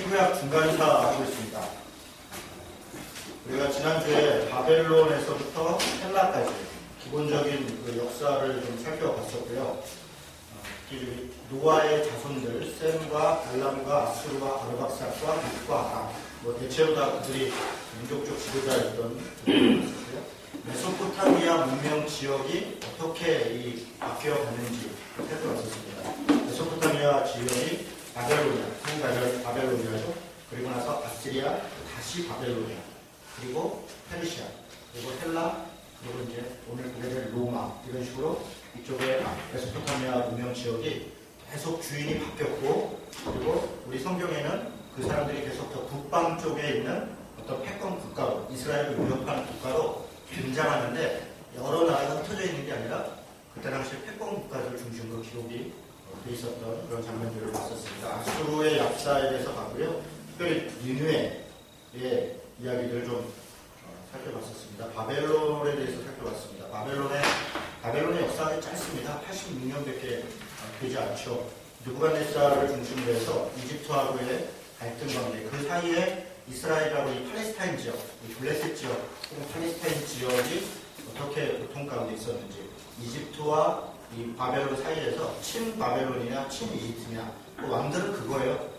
신구약 중간사 하고 있습니다. 우리가 지난주에 바벨론에서부터 헬라까지 기본적인 그 역사를 좀 살펴봤었고요. 특히 노아의 자손들 셈과 달람과 아수르와 아르박삭과 룻과 대체로 다 그들이 민족적 지도자였던 분들이었고요. 메소포타미아 문명 지역이 어떻게 바뀌어갔는지 살펴봤었습니다. 메소포타미아 지역이 바벨로니아, 바벨로니아죠. 그리고 나서 아시리아, 다시 바벨로니아, 그리고 페르시아, 그리고 헬라, 그리고 이제 오늘 보게 될 로마, 이런 식으로 이쪽에 메소포타미아 문명 지역이 계속 주인이 바뀌었고, 그리고 우리 성경에는 그 사람들이 계속 더 북방 쪽에 있는 어떤 패권 국가로, 이스라엘을 위협하는 국가로 등장하는데, 여러 나라가 흩어져 있는 게 아니라 그때 당시 패권 국가들 중심으로 기록이 돼 있었던 그런 장면들을 봤었습니다. 아수르의 역사에 대해서 봤고요. 특별히 니느웨의 이야기들을 좀 살펴봤었습니다. 바벨론에 대해서 살펴봤습니다. 바벨론의 역사가 짧습니다. 86년밖에 되지 않죠. 느부갓네살을 중심으로 해서 이집트하고의 갈등 관계, 그 사이에 이스라엘하고 이 팔레스타인 지역, 이 블레셋 지역, 혹은 팔레스타인 지역이 어떻게 고통 가운데 있었는지, 이집트와 이 바벨론 사이에서 친바벨론이냐 친이집트냐, 그 왕들은 그거예요.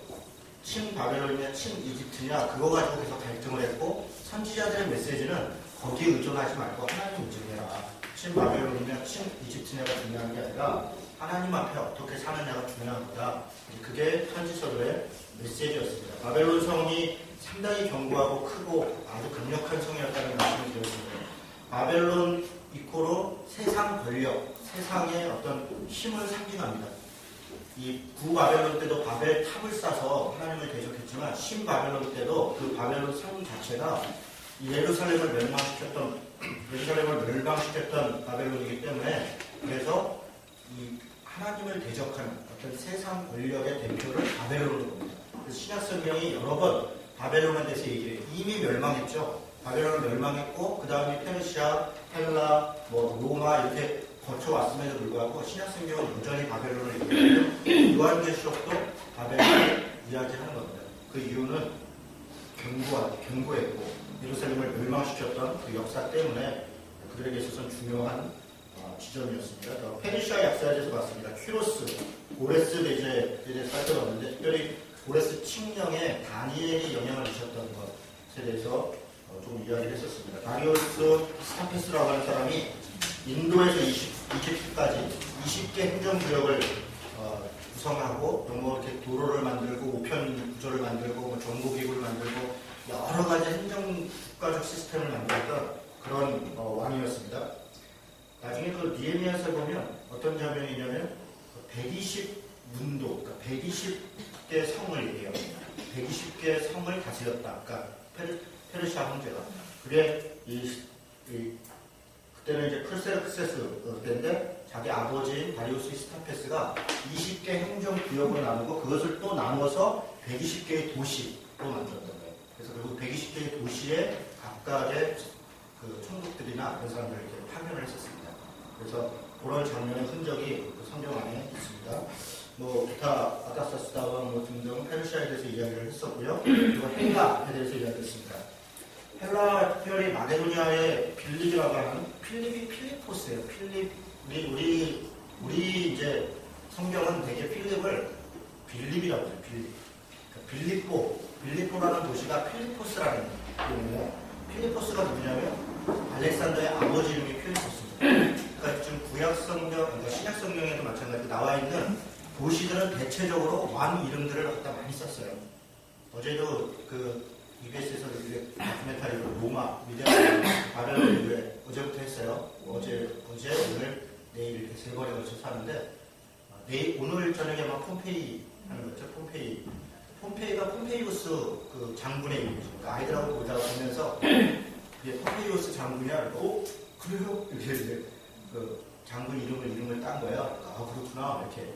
친바벨론이냐 친이집트냐, 그거 가지고 계속 갈등을 했고, 선지자들의 메시지는 거기에 의존하지 말고 하나님 의존해라. 친바벨론이냐 친이집트냐가 중요한 게 아니라 하나님 앞에 어떻게 사느냐가 중요한 거다. 그게 선지서들의 메시지였습니다. 바벨론 성이 상당히 견고하고 크고 아주 강력한 성이었다는 말씀을 드렸습니다. 바벨론 이코로 세상 권력, 세상의 어떤 힘을 상징합니다. 이 구바벨론 때도 바벨 탑을 쌓아서 하나님을 대적했지만, 신바벨론 때도 그 바벨론 성 자체가 예루살렘을 멸망시켰던 바벨론이기 때문에, 그래서 이 하나님을 대적하는 어떤 세상 권력의 대표를 바벨론으로 봅니다. 그래서 신약성경이 여러 번 바벨론에 대해서 얘기해요. 이미 멸망했죠. 바벨론은 멸망했고, 그 다음에 페르시아, 헬라, 로마 이렇게 거쳐왔음에도 불구하고 신약성경은 여전히 바벨론을 얘기하고, 요한계시록도 바벨론을 이야기하는 겁니다. 그 이유는 견고했고 예루살렘을 멸망시켰던 그 역사 때문에 그들에게 있어서는 중요한 지점이었습니다. 페르시아 역사에 대해서 봤습니다. 퀴로스, 고레스 대제에 대해서 살펴봤는데, 특별히 고레스 칙령에 다니엘이 영향을 미쳤던 것에 대해서 좀 이야기를 했었습니다. 다리우스 스타페스라고 하는 사람이 인도에서 이집트까지 20개 행정구역을 구성하고, 이렇게 도로를 만들고, 우편 구조를 만들고, 정보기구를 만들고, 여러 가지 행정국가적 시스템을 만들었던 그런 왕이었습니다. 나중에 그 니에미야서에 보면 어떤 장면이냐면 120문도, 그러니까 120개 성을 얘기해요. 120개 성을 다스렸다. 그러니까 페르시아 황제가. 그게 그때는 이제 크세르크세스 때인데, 자기 아버지인 다리우스 스타페스가 20개 행정구역을 나누고 그것을 또 나눠서 120개의 도시로 만들었던 거예요. 그래서 결국 120개의 도시에 각각의 그 총독들이나 그런 사람들을 이렇게 파견을 했었습니다. 그래서 그런 장면의 흔적이 그 성경 안에 있습니다. 기타 아다사스다와 등등 페르시아에 대해서 이야기를 했었고요. 그리고 헬라에 대해서 이야기했습니다. 헬라, 특별히 마게도니아의 빌립이라고 하는, 필립이 필리포스예요. 우리 이제 성경은 되게 필립을 빌립이라고 해요. 빌립보라는 도시가 필리포스라는 이름이에요. 필리포스가 누구냐면 알렉산더의 아버지 이름이 필리포스입니다. 그러니까 지금 그러니까 신약 성경에도 마찬가지로 나와 있는 도시들은 대체적으로 왕 이름들을 갖다 많이 썼어요. 어제도 EBS에서 다큐멘터리로 로마, 바벨론 이후에 어제부터 했어요. 어제, 오늘, 내일 이렇게 3번에 걸쳐서 하는데, 오늘 저녁에 폼페이 하는 거죠. 폼페이가 폼페이우스 그 장군의 이름이죠. 그러니까 아이들하고 보면서 이게 폼페이우스 장군이야. 그래요? 이렇게 그 장군 이름을 딴 거예요. 그렇구나. 이렇게.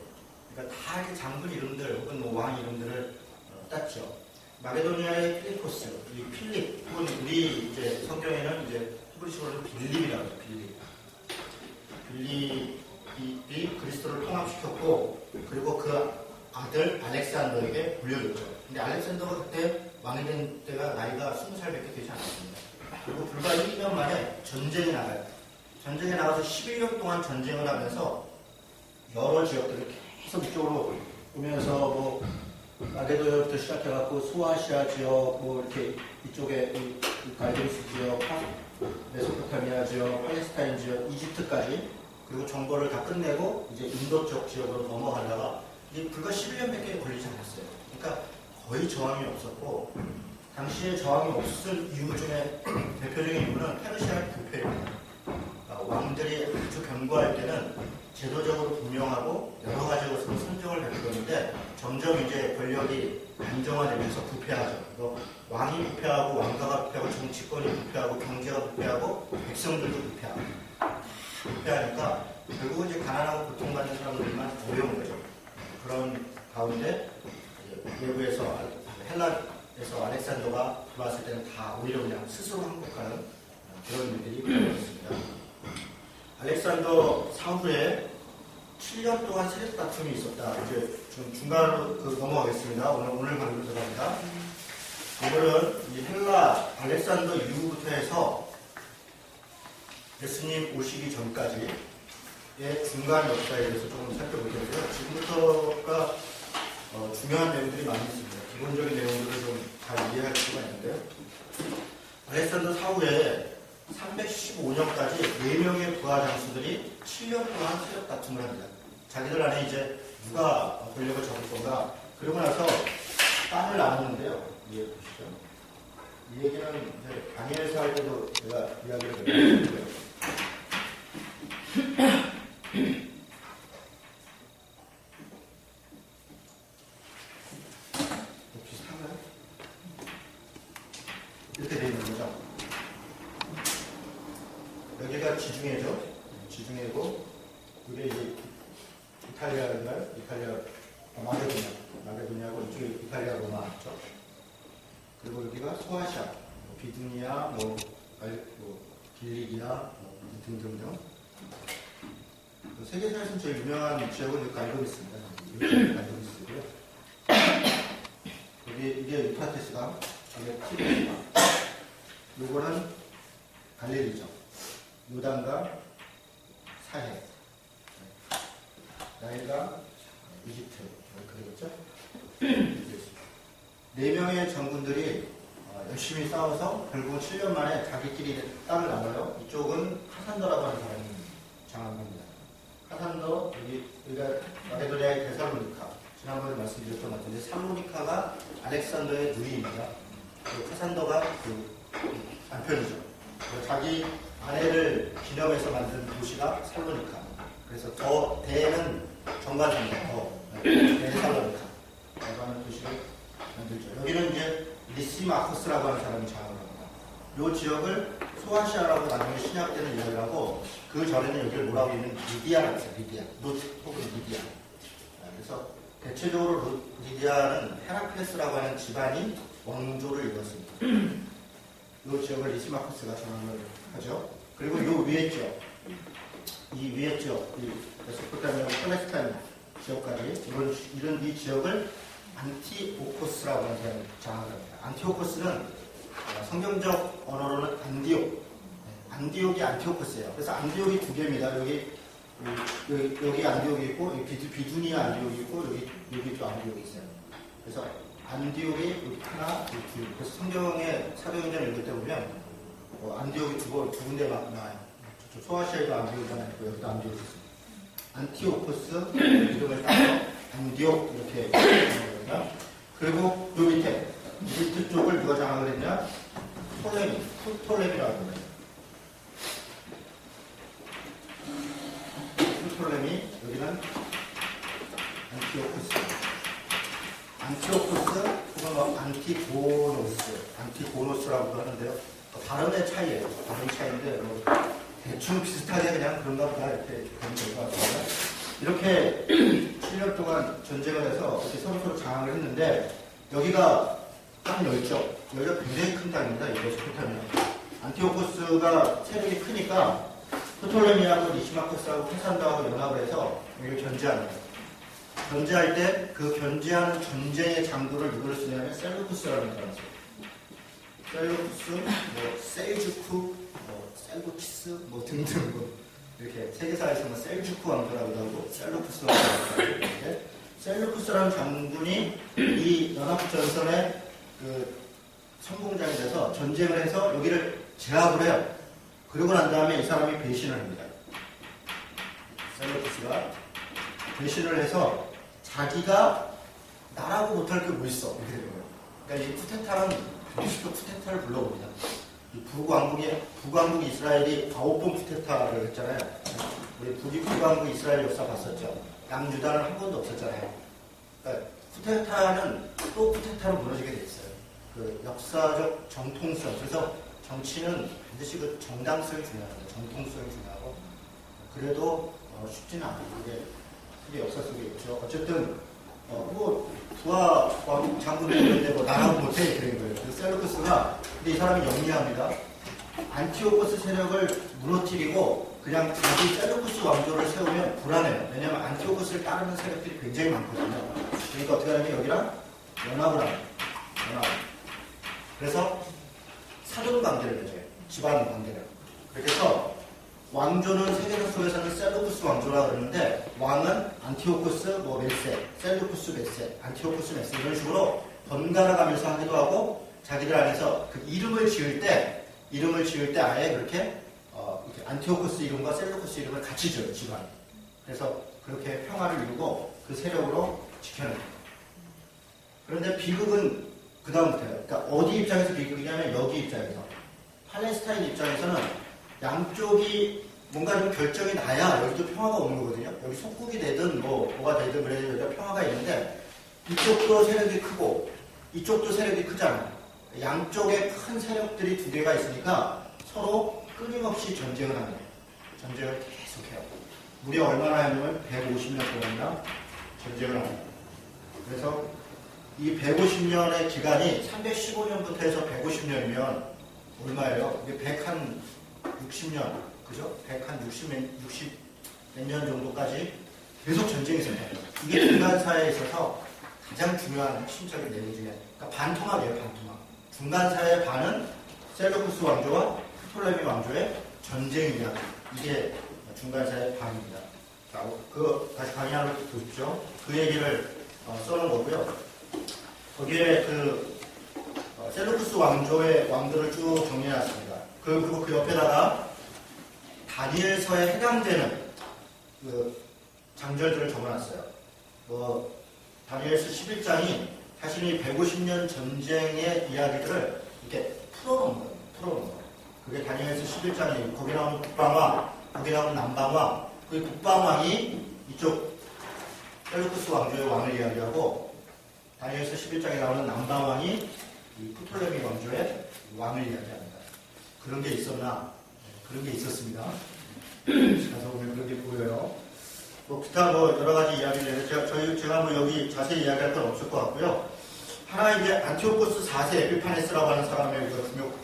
그러니까 다 이렇게 장군 이름들 혹은 왕 이름들을 땄죠. 마게도니아의 필리포스, 이 필립, 혹은 우리 이제 성경에는 이제 히브리식으로는 빌립이라고 해요. 빌립이 그리스도를 통합시켰고, 그리고 그 아들 알렉산더에게 물려줬죠. 근데 알렉산더가 그때 왕이 된 때가 나이가 20살밖에 되지 않았습니다. 그리고 불과 1년 만에 전쟁에 나가요. 전쟁에 나가서 11년 동안 전쟁을 하면서 여러 지역들을 계속 이쪽으로 오면서 뭐 마게도냐부터 시작해갖고 소아시아 지역, 뭐 이렇게 이쪽에 갈대리스 지역, 메소포타미아 지역, 팔레스타인 지역, 이집트까지, 그리고 정벌을 다 끝내고 이제 인도 쪽 지역으로 넘어가다가 이게 불과 11년밖에 걸리지 않았어요. 그러니까 거의 저항이 없었고, 당시에 저항이 없을 이유 중에 대표적인 이유는 페르시아의 부패입니다. 왕들이 아주 견고할 때는 제도적으로 분명하고 여러 가지 것으로 선정을 베풀었는데 점점 이제 권력이 안정화되면서 부패하죠. 왕이 부패하고 왕가가 부패하고 정치권이 부패하고 경제가 부패하고 백성들도 부패하고 부패하니까 결국은 이제 가난하고 고통받는 사람들만 어려운 거죠. 그런 가운데 외부에서 헬라에서 알렉산더가 들어왔을 때는 다 오히려 그냥 스스로 항복하는 그런 일들이 벌어졌습니다. 알렉산더 사후에 7년 동안 세력 다툼이 있었다. 이제 좀 중간으로 넘어가겠습니다. 오늘 강의로 들어갑니다. 오늘은 이 헬라 알렉산더 이후부터 해서 예수님 오시기 전까지의 중간 역사에 대해서 조금 살펴볼 텐데요. 지금부터가 중요한 내용들이 많이 있습니다. 기본적인 내용들을 좀 잘 이해할 수가 있는데요. 알렉산더 사후에 315년까지 4명의 부하 장수들이 7년 동안 세력 다툼을 합니다. 자기들 안에 이제 누가 권력을 잡을 건가. 그러고 나서 땅을 나누는데요. 이해 보시죠. 이 얘기는 이제 다니엘서 할 때도 제가 이야기를 드렸는데요. 비슷한가요? 이렇게 되어 있는 거죠. 여기가 지중해죠. 지중해고, 이게 이제 이탈리아인가요? 이탈리아, 마게도냐고 이쪽에 이탈리아 로마죠. 그리고 여기가 소아시아, 비두니아, 길리기아 등등등. 세계사에서는 제일 유명한 지역은 갈도리스입니다. 갈도리스고요. 이게 유프라테스강, 이게 티베리강. 요거는 갈릴리죠. 요단강, 사해, 나일강, 이집트, 그러겠죠? 4명의 장군들이 열심히 싸워서 결국은 7년 만에 자기끼리 땅을 나눠요. 이쪽은 카산더라고 하는 사람이 장악합니다. 카산더, 여기가 마게도냐의 데살로니카. 지난번에 말씀드렸던 것 같은데, 살로니카가 알렉산더의 누이입니다. 카산더가 그 남편이죠. 자기 아내를 기념해서 만든 도시가 살로니카. 그래서 더 대는 정관사입니다. 대살로니카 라고 하는 도시를 만들죠. 여기는 이제 리시마코스라고 하는 사람이 장악을 합니다. 이 지역을 소아시아라고 나중에 신약 때는 이야기를 하고, 그 전에는 여기를 뭐라고 있는 리디아라고 했어요. 리디아. 루트 혹은 리디아. 그래서 대체적으로 리디아는 헤라클레스라고 하는 집안이 왕조를 이뤘습니다. 이 지역을 리시마코스가 장악을 하죠. 그리고 이 위에 지역, 이 위에 지역, 메소포타미아, 팔레스타인 지역까지 이런 이 지역을 안티오코스라고 하는 사람이 장악을 합니다. 안티오코스는 성경적 언어로는 안디옥이 안티오코스예요. 그래서 안디옥이 두 개입니다. 여기 안디옥이 있고, 비두니아 안디옥이 있고, 여기 또 안디옥이 있어요. 그래서 안디옥이 여기 하나, 여기 둘. 그래서 성경의 사도행전 읽을 때 보면 안디옥이 두 군데 나와요. 소아시아에도 안디옥이 하나 있고, 여기도 안디옥이 있어요. 안티오코스 이름을 따서 안디옥 이렇게 하는 거예요. 그리고 요 밑에 이집트 쪽을 누가 장악을 했냐? 토톨레미라고 합니다. 토톨레미, 여기는 안티오코스 혹은 안티고노스라고도 하는데요. 발음의 차이예요. 발음 차이인데 대충 비슷하게 그냥 그런가 보다 이렇게 되는 것 같습니다. 이렇게 7년 동안 전쟁을 해서 이렇게 서로 장악을 했는데, 여기가 땅 넓죠. 여기가 굉장히 큰 땅입니다. 이 메소포타미아. 안티오코스가 세력이 크니까 토톨레미하고 리시마코스하고 카산더하고 연합을 해서 여기를 견제합니다. 견제할 때 그 견제하는 전쟁의 장구를 누구를 쓰냐면 셀루쿠스라는 사람을 써요. 셀루쿠스, 뭐 셀주쿠, 뭐 셀루키스, 뭐 등등 뭐 이렇게 세계사에서 뭐 셀주쿠 왕조라고도 하고 셀루쿠스 왕조라고 하고 셀루쿠스라는 장군이 이 연합전선의 그 선봉장이 돼서 전쟁을 해서 여기를 제압을 해요. 그러고 난 다음에 이 사람이 배신을 합니다. 셀루쿠스가 배신을 해서 자기가 나라고 못할 게 뭐 있어 이렇게 되는 거예요. 그러니까 이 쿠데타는 그리스도 쿠데타를 불러봅니다. 이 북왕국 이스라엘이 9번 쿠데타를 했잖아요. 우리 북왕국 이스라엘 역사 봤었죠. 양유다는 한 번도 없었잖아요. 그러니까 쿠데타는 또 쿠데타로 무너지게 돼 있어요. 그 역사적 정통성. 그래서 정치는 반드시 그 정당성이 중요합니다. 정통성이 중요하고 그래도 쉽지는 않아요. 그게 역사 속에 있죠. 어쨌든 뭐 부하 왕국 장군이 있는데 뭐 나라고 못해 이렇게 된 거예요. 그래서 셀루쿠스가 근데 이 사람이 영리합니다. 안티오코스 세력을 무너뜨리고 그냥 자기 셀루쿠스 왕조를 세우면 불안해요. 왜냐하면 안티오코스를 따르는 세력들이 굉장히 많거든요. 그러니까 어떻게 하냐면 여기랑 연합을 합니다. 그래서 사돈 관계를 맺어요. 집안 관계를. 그렇게 해서 왕조는 세계사 속에서는 셀루쿠스 왕조라고 그러는데 왕은 안티오코스 뭐 메세, 셀루쿠스 메세, 안티오코스 메세 이런 식으로 번갈아 가면서 하기도 하고 자기들 안에서 그 이름을 지을 때 아예 그렇게 이렇게 안티오코스 이름과 셀루쿠스 이름을 같이 지어요. 집안. 그래서 그렇게 평화를 이루고 그 세력으로 지켜냅니다. 그런데 비극은 그 다음부터요. 그러니까 어디 입장에서 비극이냐면 여기 입장에서 팔레스타인 입장에서는 양쪽이 뭔가 좀 결정이 나야 여기도 평화가 오는 거거든요. 여기 속국이 되든 뭐가 되든 그래야 여기가 평화가 있는데 이쪽도 세력이 크고 이쪽도 세력이 크잖아요. 양쪽에 큰 세력들이 두 개가 있으니까 서로 끊임없이 전쟁을 합니다. 전쟁을 계속해요. 무려 얼마나 하냐면 150년 동안이나 전쟁을 합니다. 그래서 이 150년의 기간이 315년부터 해서 150년이면 얼마예요? 이게 160년, 그죠? 60 몇 년 정도까지 계속 전쟁이 있었다. 이게 중간사회에 있어서 가장 중요한 핵심적인 내용 중에, 그러니까 반통합이에요, 반통합. 중간사회의 반은 셀루쿠스 왕조와 프톨레미 왕조의 전쟁이냐. 이게 중간사회의 반입니다. 자, 다시 강의 하나 보십시오. 그 얘기를 써놓은 거고요. 거기에 셀루쿠스 왕조의 왕들을 쭉 정리해놨습니다. 그리고 그 옆에다가 다니엘서에 해당되는 그 장절들을 적어놨어요. 다니엘서 11장이 자신이 150년 전쟁의 이야기들을 이렇게 풀어놓은 거예요. 그게 다니엘서 11장이에요. 거기 나오는 북방왕, 거기 나오는 남방왕, 그 북방왕이 이쪽 셀루쿠스 왕조의 왕을 이야기하고 다니엘서 11장에 나오는 남방왕이 이 프톨레미 왕조의 왕을 이야기합니다. 그런 게 있었나? 그런 게 있었습니다. 가서 보면 그런 게 보여요. 기타 여러 가지 이야기를 해서 제가 여기 자세히 이야기할 건 없을 것 같고요. 하나 이제 안티오코스 4세 에피파네스라고 하는 사람을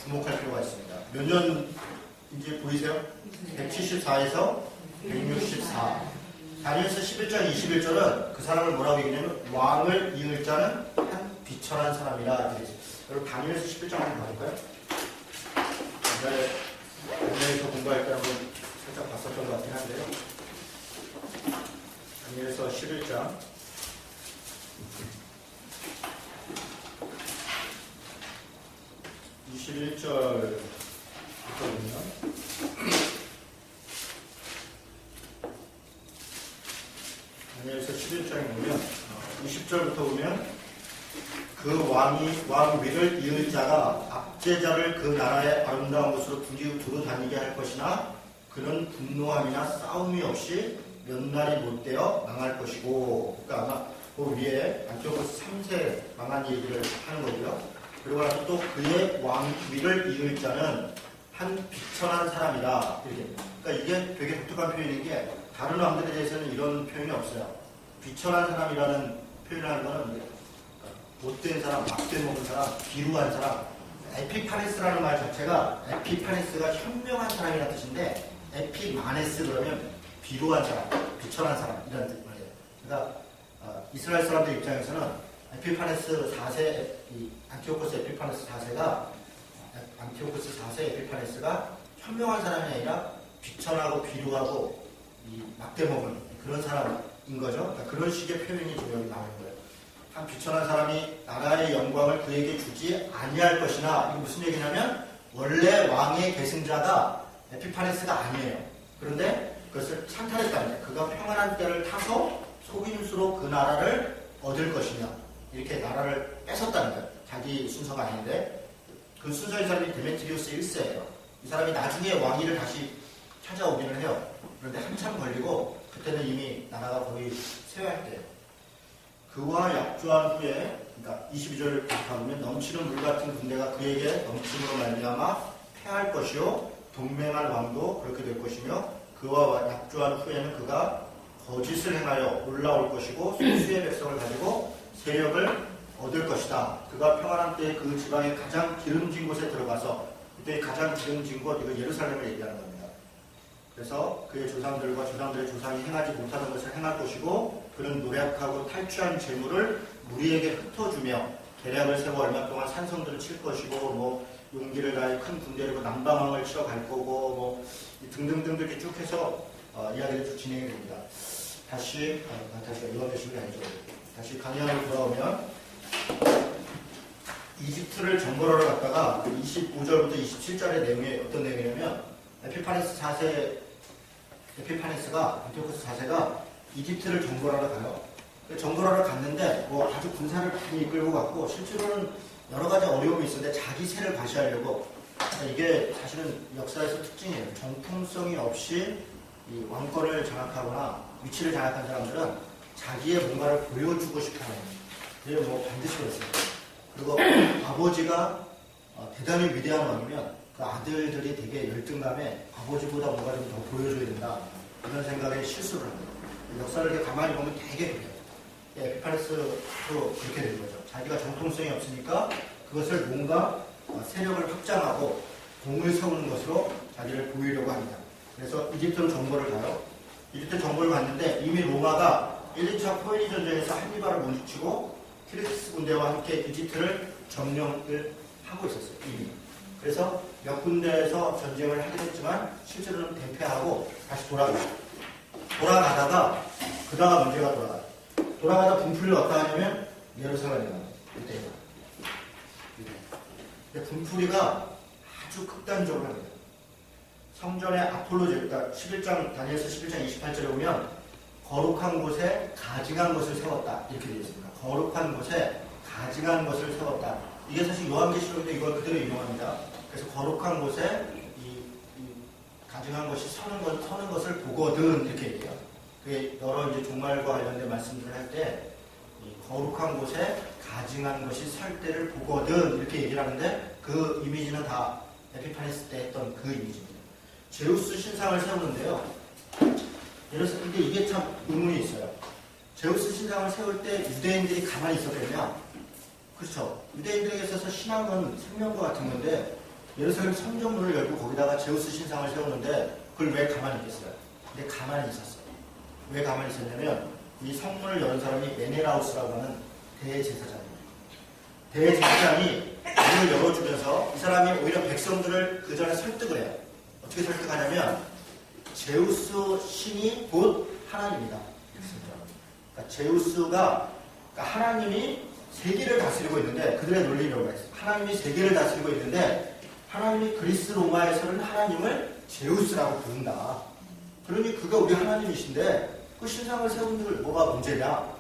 주목할 필요가 있습니다. 몇 년인지 보이세요? 174에서 164. 다니엘서 11장 21절은 그 사람을 뭐라고 얘기냐면 왕을 이을 자는 한 비천한 사람이라 되어 있습니다. 여러분 다니엘서 11장 한번 봐볼까요? 다니엘서 공부할 때 한번 살짝 봤었던 것 같긴 한데요. 다니엘서 11장 21절부터 보면 다니엘서 11장에 보면 20절부터 보면 그 왕 위를 이을 자가 압제자를 그 나라의 아름다운 곳으로 두루 다니게 할 것이나 그는 분노함이나 싸움이 없이 몇 날이 못 되어 망할 것이고, 그러니까 아마 그 위에 안티오코스 3세 망한 얘기를 하는 거고요. 그리고 나서 또 그의 왕 위를 이을 자는 한 비천한 사람이다. 이렇게. 그러니까 이게 되게 독특한 표현인 게 다른 왕들에 대해서는 이런 표현이 없어요. 비천한 사람이라는 표현을 하는 거는 못된 사람, 막대 먹은 사람, 비루한 사람. 에피파네스라는 말 자체가 에피파네스가 현명한 사람이라는 뜻인데 에피마네스 그러면 비루한 사람, 비천한 사람 이런 뜻이에요. 그러니까 이스라엘 사람들 입장에서는 에피파네스 4세, 이 안티오코스 에피파네스 4세가 현명한 사람이 아니라 비천하고 비루하고 이 막대먹은 그런 사람인 거죠. 그러니까 그런 식의 표현이 좀 여기 나오는 거예요. 한 비천한 사람이 나라의 영광을 그에게 주지 아니할 것이나, 이게 무슨 얘기냐면 원래 왕의 계승자가 에피파네스가 아니에요. 그런데 그것을 찬탈했다는 거예요. 그가 평안한 때를 타서 속임수로 그 나라를 얻을 것이며, 이렇게 나라를 뺏었다는 거예요. 자기 순서가 아닌데. 그 순서인 사람이 데메트리우스 1세예요. 이 사람이 나중에 왕위를 다시 찾아오기는 해요. 그런데 한참 걸리고 그때는 이미 나라가 거의 쇠퇴했대요. 그와 약조한 후에, 그러니까 22절 가보면 넘치는 물 같은 군대가 그에게 넘침으로 말미암아 패할 것이요 동맹할 왕도 그렇게 될 것이며, 그와 약조한 후에는 그가 거짓을 행하여 올라올 것이고 소수의 백성을 가지고 세력을 얻을 것이다. 그가 평안한 때에 그 지방의 가장 기름진 곳에 들어가서, 그때 가장 기름진 곳, 이거 예루살렘을 얘기하는 겁니다. 그래서 그의 조상들과 조상들의 조상이 행하지 못하던 것을 행할 것이고, 그는 노력하고 탈취한 재물을 무리에게 흩어주며 계략을 세워 얼마 동안 산성들을 칠 것이고, 뭐 용기를 다해 큰 군대를 남방왕을 치러 갈 거고, 뭐 등등등등 이렇게 쭉 해서 이야기를 쭉 진행이 됩니다. 다시 요한계시록이 아니죠. 다시 강연으로 돌아오면 이집트를 정벌하러 갔다가 25절부터 27절의 내용이 어떤 내용이냐면, 에피파네스가 안티오코스 4세가 이집트를 정벌하러 가요. 정벌하러 갔는데 뭐 아주 군사를 많이 이끌고 갔고, 실제로는 여러 가지 어려움이 있었는데 자기 세를 과시하려고, 이게 사실은 역사에서 특징이에요. 정통성이 없이 이 왕권을 장악하거나 위치를 장악한 사람들은 자기의 뭔가를 보여주고 싶어하는, 그게 뭐 반드시 그렇습니다. 그리고 아버지가 대단히 위대한 왕이면 그 아들들이 되게 열등감에 아버지보다 뭔가 좀 더 보여줘야 된다, 이런 생각에 실수를 합니다. 역사를 이렇게 가만히 보면 되게 그래요. 에피파네스도 그렇게 되는 거죠. 자기가 정통성이 없으니까 그것을 뭔가 세력을 확장하고 공을 세우는 것으로 자기를 보이려고 합니다. 그래서 이집트로 정벌을 가요. 이집트 정벌을 갔는데 이미 로마가 1, 2차 포에니 전쟁에서 한니발을 물리치고 키르키스 군대와 함께 이집트를 점령을 하고 있었어요. 이미. 그래서 몇 군데에서 전쟁을 하긴 했지만 실제로는 대패하고 다시 돌아가다가 그다가 문제가 돌아가다 분풀이를 어디다 하냐면 예루살렘에 가요. 이때. 근데 분풀이가 아주 극단적으로 합니다. 성전의 아폴로제, 그러니까 11장, 다니엘서 11장 28절에 보면 거룩한 곳에 가증한 것을 세웠다, 이렇게 되어 있습니다. 거룩한 곳에 가증한 것을 세웠다. 이게 사실 요한계시록인데 이걸 그대로 인용합니다. 그래서 거룩한 곳에 이 가증한 것이 서는 것을 보거든, 이렇게 얘기해요. 그게 여러 이제 종말과 관련된 말씀들을 할 때 거룩한 곳에 가증한 것이 설 때를 보거든, 이렇게 얘기를 하는데, 그 이미지는 다 에피파네스 때 했던 그 이미지입니다. 제우스 신상을 세우는데요. 근데 이게 참 의문이 있어요. 제우스 신상을 세울 때 유대인들이 가만히 있었겠냐? 그렇죠. 유대인들에게 있어서 신앙은 생명과 같은 건데, 예루살렘 성전문을 열고 거기다가 제우스 신상을 세우는데 그걸 왜 가만히 있겠어요? 근데 가만히 있었어요. 왜 가만히 있었냐면, 이 성문을 여는 사람이 메네라우스라고 하는 대제사장입니다. 대제사장이 문을 열어주면서 이 사람이 오히려 백성들을 그 전에 설득을 해요. 어떻게 설득하냐면, 제우스 신이 곧 하나님이다. 그러니까 제우스가, 그러니까 하나님이 세계를 다스리고 있는데, 그들의 논리라고 했어요. 하나님이 세계를 다스리고 있는데 하나님이 그리스 로마에서는 하나님을 제우스라고 부른다. 그러니 그가 우리 하나님이신데 그 신상을 세운 줄 뭐가 문제냐?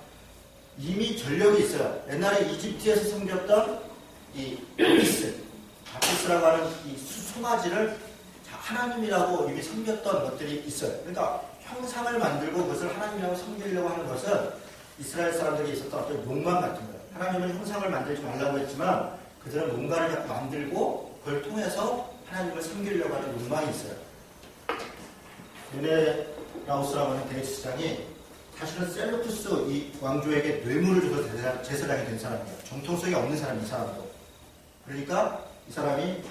이미 전력이 있어요. 옛날에 이집트에서 섬겼던 이 아피스라고 하는 이 송아지를 하나님이라고 이미 섬겼던 것들이 있어요. 그러니까 형상을 만들고 그것을 하나님이라고 섬기려고 하는 것은 이스라엘 사람들이 있었던 어떤 욕망 같은 거예요. 하나님은 형상을 만들지 말라고 했지만 그들은 뭔가를 자꾸 만들고 그걸 통해서 하나님을 섬기려고 하는 욕망이 있어요. 메네라우스라고 하는 대제사장이 사실은 셀루쿠스 이 왕조에게 뇌물을 줘서 제사장이 된 사람이에요. 정통성이 없는 사람이, 이 사람도. 그러니까 이 사람이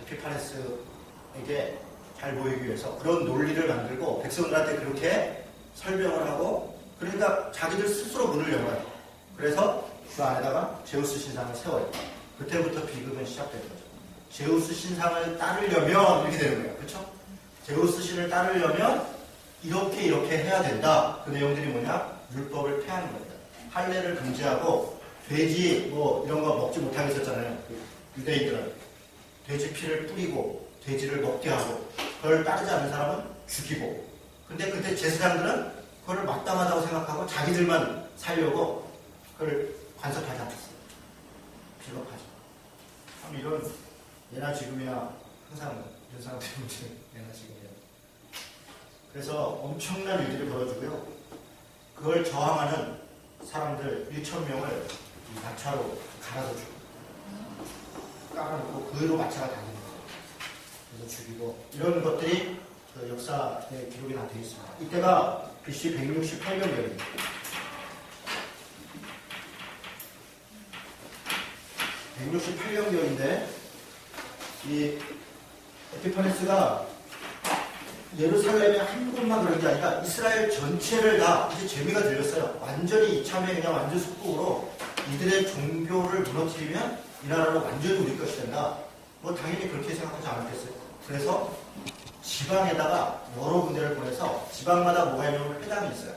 에피파네스에게 잘 보이기 위해서 그런 논리를 만들고 백성들한테 그렇게 설명을 하고 그러니까 자기들 스스로 문을 열어요. 그래서 그 안에다가 제우스 신상을 세워요. 그때부터 비극은 시작된 거죠. 제우스 신상을 따르려면 이렇게 되는 거예요. 그렇죠? 제우스 신을 따르려면 이렇게 해야 된다. 그 내용들이 뭐냐? 율법을 폐하는 겁니다. 할례를 금지하고 돼지 뭐 이런 거 먹지 못하게 했었잖아요. 유대인들은 돼지 피를 뿌리고 돼지를 먹게 하고 그걸 따르지 않는 사람은 죽이고. 근데 그때 제사장들은 그걸 마땅하다고 생각하고 자기들만 살려고 그걸 관섭하지 않았어요. 비겁하죠. 참 이런 예나 지금이야 항상 이런 사람들이 문제 예나 지금이야. 그래서 엄청난 일들이 벌어지고요. 그걸 저항하는 사람들 1,000명을 마차로 갈아서 죽고 깔아놓고 그로 마차가 다니는 거예요. 그래서 죽이고 이런 것들이 그 역사에 기록이 다 되어 있습니다. 이때가 BC 168년경입니다. 168년경인데 이 에피파네스가 예루살렘의 한 곳만 그런 게 아니라 이스라엘 전체를 다 이제 재미가 들렸어요. 완전히 이참에 그냥 완전 속국으로 이들의 종교를 무너뜨리면 이 나라로 완전히 우리 것이 된다. 뭐 당연히 그렇게 생각하지 않았겠어요. 그래서 지방에다가 여러 군데를 보내서 지방마다 뭐가 있냐면 회당이 있어요.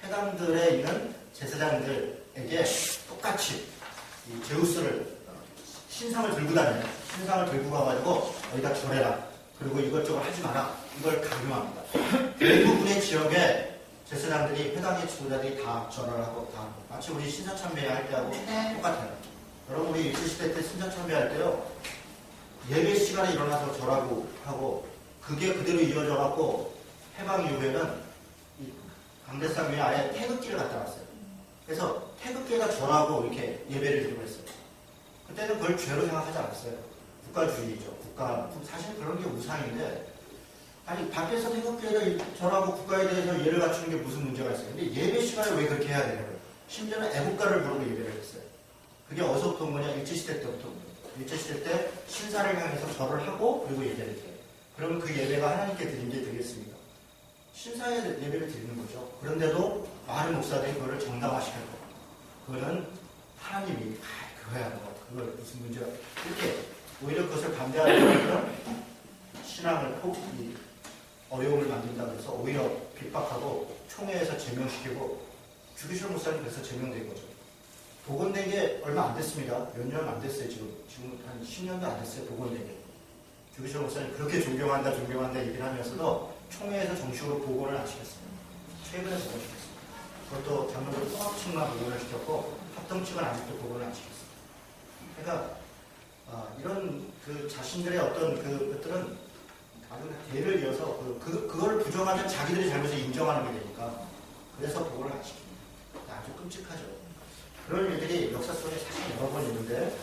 회당들에 있는 제사장들에게 똑같이 이 제우스를 신상을 들고 다녀요. 신상을 들고 가가지고 어디다 절해라. 그리고 이것저것 하지 마라. 이걸 강요합니다. 대부분의 지역에 제사장들이 회당의 지도자들이 다 절을 하고 다 마치 우리 신사참배 할 때하고 똑같아요. 여러분 우리 일제시대 때 신사참배 할 때요. 예배 시간에 일어나서 절하고 하고 그게 그대로 이어져 갖고 해방 이후에는 이 강대상 위에 아예 태극기를 갖다 놨어요. 그래서 태극기가 절하고 이렇게 예배를 드리고 했어요. 그때는 그걸 죄로 생각하지 않았어요. 국가주의죠. 사실 그런 게 우상인데 아니 밖에서 태극기에다 절하고 국가에 대해서 예를 갖추는 게 무슨 문제가 있어요. 근데 예배 시간에 왜 그렇게 해야 되냐고요. 심지어는 애국가를 부르고 예배를 했어요. 그게 어디서부터 온 거냐? 일제시대 때부터 온 거예요. 일제시대 때 신사를 향해서 절을 하고 그리고 예배를 드려요. 그러면 그 예배가 하나님께 드린 게 되겠습니까? 신사의 예배를 드리는 거죠. 그런데도 많은 목사들이 그거를 정당화시켰고 그거는 하나님이 그거야 뭐 그걸 무슨 문제가 이렇게 오히려 그것을 반대하는 신앙을 어려움을 만든다고 해서 오히려 핍박하고 총회에서 제명시키고 주기철 목사님 그래서 제명된 거죠. 복원된 게 얼마 안 됐습니다. 몇 년 안 됐어요. 지금 한 10년도 안 됐어요. 복원된 게. 주기철 목사님 그렇게 존경한다 얘기를 하면서도 총회에서 정식으로 복원을 안 시켰어요. 최근에 복원시켰어요. 그것도 장로들 통합측만 복원을 시켰고 합동측은 아직도 복원을 안 시켰어요. 그러니까 이런 그 자신들의 어떤 그것들은 아주 대를 이어서 그거를 부정하면 자기들의 잘못을 인정하는 게 되니까 그래서 복원을 안 시킵니다. 아주 끔찍하죠. 그런 일들이 역사 속에 사실 여러 번 있는데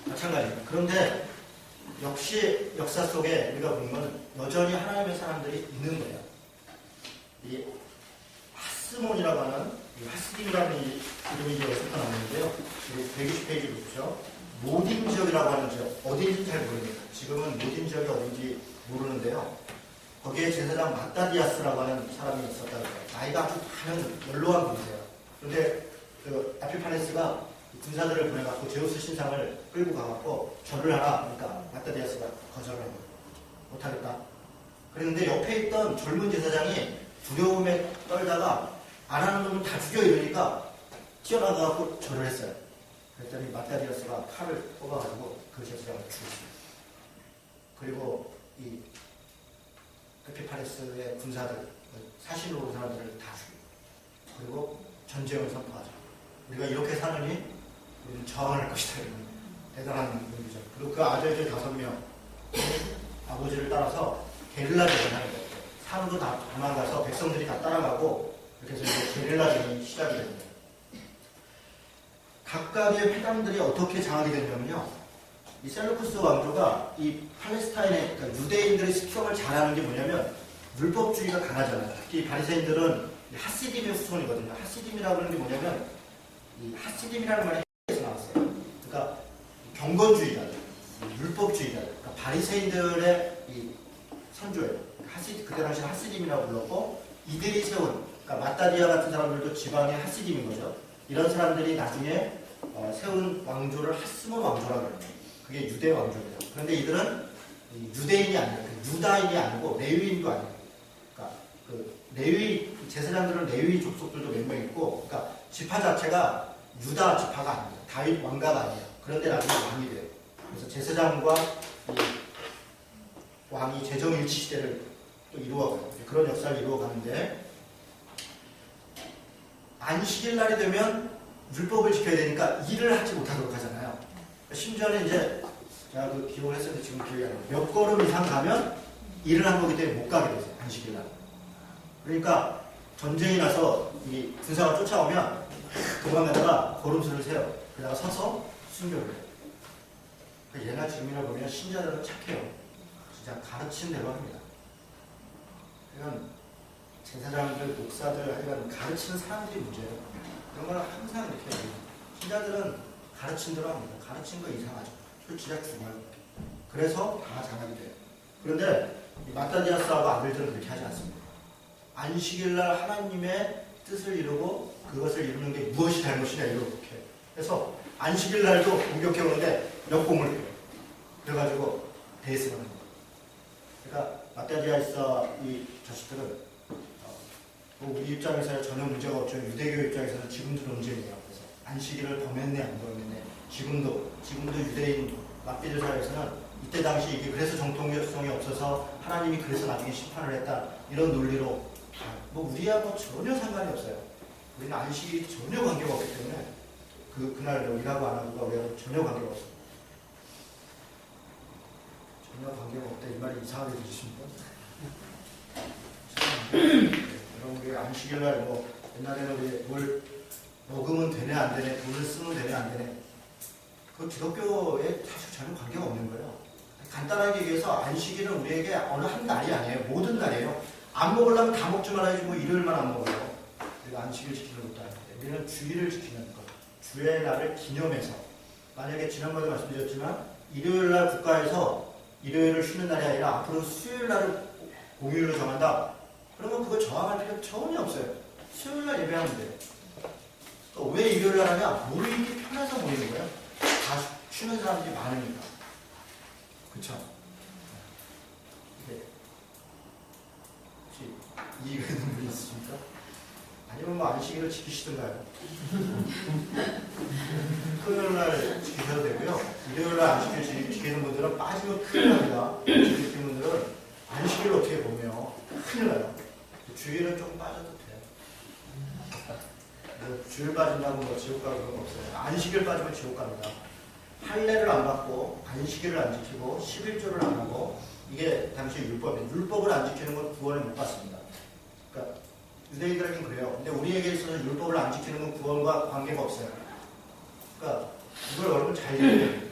마찬가지입니다. 그런데 역시 역사 속에 우리가 보면 여전히 하나님의 사람들이 있는 거예요. 이 하스몬이라고 하는 하스딤이라는 이름이 여기서 나오는데요. 120페이지 보십시오. 모딘 지역이라고 하는 지역, 어디인지 잘 모릅니다. 지금은 모딘 지역이 어딘지 모르는데요. 거기에 제사장 마따디아스라고 하는 사람이 있었다고 해요. 나이가 아주 많은 연로한 분이세요. 그런데 그 에피파네스가 군사들을 보내갖고 제우스 신상을 끌고 가갖고 절을 하라. 그러니까 마따디아스가 거절을 한 거예요. 못하겠다. 그런데 옆에 있던 젊은 제사장이 두려움에 떨다가 안 하는 놈은 다 죽여 이러니까 튀어나가갖고 절을 했어요. 그랬더니 마따디아스가 칼을 뽑아가지고 그 제사장을 죽였어요. 그리고 이 에피파네스의 군사들, 사신으로 온 사람들을 다 죽이고 그리고 전쟁을 선포하죠. 우리가 이렇게 사느니 우리는 저항할 것이다. 이런 대단한 분이죠. 그리고 그 아들들 5명 아버지를 따라서 게릴라전을 하는 거예요. 산으로 다 도망가서 백성들이 다 따라가고 이렇게 해서 이제 게릴라전이 시작이 됩니다. 각각의 회당들이 어떻게 장악이 되냐면요. 이 셀루쿠스 왕조가 이 팔레스타인의 그러니까 유대인들의 스평을 잘하는 게 뭐냐면 율법주의가 강하잖아요. 특히 바리새인들은 하시딤의 후손이거든요. 하시딤이라고 하는 게 뭐냐면 이 하시딤이라는 말이 에서 나왔어요. 그러니까 경건주의자, 율법주의자, 그러니까 바리새인들의 이 선조예요. 그 당시 하시딤이라고 불렀고 이들이 세운 그러니까 마따디아 같은 사람들도 지방의 하시dim인 거죠. 이런 사람들이 나중에 세운 왕조를 하스몬 왕조라고 그래요. 그게 유대 왕조예요. 그런데 이들은 유대인이 아니에요. 유다인이 아니고 레위인도 아니에요. 그러니까 그 레위 제사장들은 레위 족속들도 몇 명 있고, 그러니까 지파 자체가 유다 지파가 아니에요. 다윗 왕가가 아니에요. 그런데 나중에 왕이 돼요. 그래서 제사장과 이 왕이 재정일치 시대를 또 이루어가요. 그런 역사를 이루어가는데, 안식일 날이 되면 율법을 지켜야 되니까 일을 하지 못하도록 하잖아요. 심지어는 이제 제가 그 기록을 했었는데 지금 기억이 안 나요. 몇 걸음 이상 가면 일을 한 거기 때문에 못 가게 되세요. 안식일 날. 그러니까 전쟁이 나서 이 군사가 쫓아오면 도망가다가 걸음수를 세요. 그러다가 서서 순교를 해요. 그러니까 예나 지금이나 보면 신자들은 착해요. 진짜 가르친 대로 합니다. 이건 제사장들, 목사들, 하여간 가르치는 사람들이 문제예요. 그런 걸 항상 이렇게 해요. 신자들은 가르친 대로 합니다. 가르친 거 이상하죠. 그 진짜 죽어요. 그래서 다 장악이 돼요. 그런데 마따디아스하고 아벨들은 그렇게 하지 않습니다. 안식일날 하나님의 뜻을 이루고 그것을 이루는 게 무엇이 잘못이냐 이렇게. 그래서 안식일날도 공격해 오는데 역공을 해요. 그래가지고 대승을 합니다. 그러니까 마따디아스 이 자식들은 우리 입장에서 전혀 문제가 없죠. 유대교 입장에서는 지금도 논쟁이에요. 그래서 안식일을 범했네 안 범했네. 지금도 유대인 랍비들 사이에서는 이때 당시 이게 그래서 정통성이 없어서 하나님이 그래서 나중에 심판을 했다 이런 논리로 뭐 우리하고 전혀 상관이 없어요. 우리는 안식이 전혀 관계가 없기 때문에 그날 일하고 안 하고가 우리하고 전혀 관계가 없어요. 전혀 관계가 없다 이 말이 이상하게 들으십니까? 여러분 우리 안식일날 뭐 옛날에는 우리 뭘 먹으면 되네 안 되네, 돈을 쓰면 되네 안 되네, 그 기독교에 사실 전혀 관계가 없는 거예요. 간단하게 얘기해서 안식일은 우리에게 어느 한 날이 아니에요. 모든 날이에요. 안 먹으려면 다 먹지 말아야지 뭐 일요일만 안 먹어요. 우리가 안식일 지키는 것도 아닌데 우리는 주일을 지키는 것, 주의 날을 기념해서. 만약에 지난번에 말씀드렸지만 일요일날 국가에서 일요일을 쉬는 날이 아니라 앞으로 수요일날을 공휴일로 정한다. 그러면 그거 저항할 필요 전혀 없어요. 수요일날 예배하면 돼요. 또 왜 일요일날 하냐? 모이기 편해서 모이는 거예요. 다 쉬는 사람들이 많으니까. 그쵸? 네. 혹시 이해가 되는 분이 있으십니까? 아니면 뭐 안식일을 지키시던가요? 토요일날 지키셔도 되고요. 일요일날 안식일 지키는 분들은 빠지면 큰일 납니다. 지키는 분들은 안식일을 어떻게 보면 큰일 나요. 주일은 조금 빠져도 돼요. 뭐 주일 빠진다고 뭐 지옥 가고 그런 거 없어요. 안식일 빠지면 지옥 갑니다. 할례를 안 받고 안식일을 안 지키고 11조를 안 하고, 이게 당시 율법이에요. 율법을 안 지키는 건 구원을 못 받습니다. 그러니까 유대인들에게는 그래요. 근데 우리에게 있어서는 율법을 안 지키는 건 구원과 관계가 없어요. 그러니까 이걸 여러분 잘 이해해야 돼요.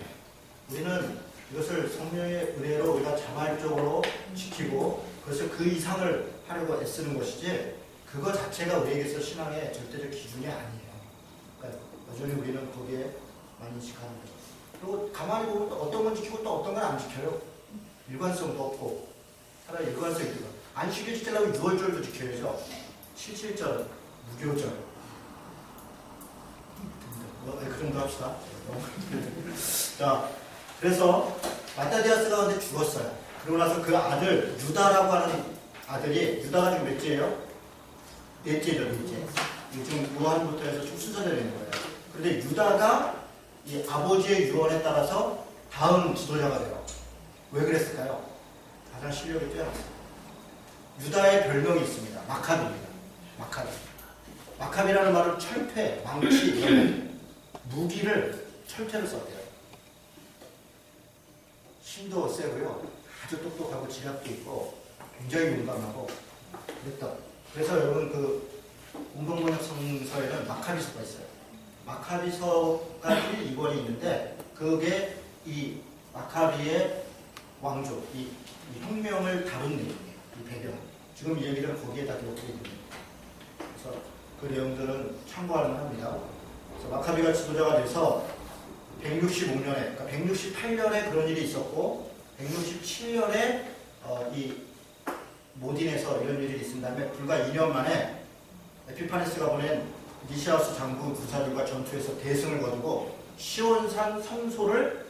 우리는 이것을 성령의 은혜로 우리가 자발적으로 지키고 그것을 그 이상을 하려고 애쓰는 것이지, 그거 자체가 우리에게 있어 신앙의 절대적 기준이 아니에요. 그러니까 여전히 우리는 거기에 많이 인식하는 거죠. 그리고 가만히 보면 또 어떤 건 지키고 또 어떤 건 안 지켜요. 일관성도 없고. 차라리 일관성이 있고. 안식일 지키려면 6월절도 지켜야죠. 77절, 무교절. 그 정도 합시다. 자, 그래서 마따디아스가 근데 죽었어요. 그러고 나서 그 아들, 유다라고 하는 아들이, 유다가 지금 몇째예요? 넷째죠, 넷째. 지금 요한부터 해서 쭉 순서대로 있는 거예요. 그런데 유다가 이 아버지의 유언에 따라서 다음 지도자가 돼요. 왜 그랬을까요? 가장 실력이 뛰어났어요. 유다의 별명이 있습니다. 마카비입니다. 마카비. 마카비라는 말은 철퇴, 망치, 이런 무기를 철퇴를 썼대요. 힘도 세고요. 아주 똑똑하고 지략도 있고 굉장히 용감하고 그랬다. 그래서 여러분 그 공동번역 성서에는 마카비서가 있어요. 마카비서가 1, 2권이 있는데 그게 이 마카비의 왕조, 이 혁명을 다룬 내용이에요. 이 배경. 지금 이 얘기를 거기에다 기록되어 있습니다. 그래서 그 내용들은 참고할 만합니다. 그래서 마카비가 지도자가 돼서 165년에, 그러니까 168년에 그런 일이 있었고 167년에 이 모딘에서 이런 일이 있은 다음에 불과 2년 만에 에피파네스가 보낸 니시아우스 장군 군사들과 전투에서 대승을 거두고 시온산 성소를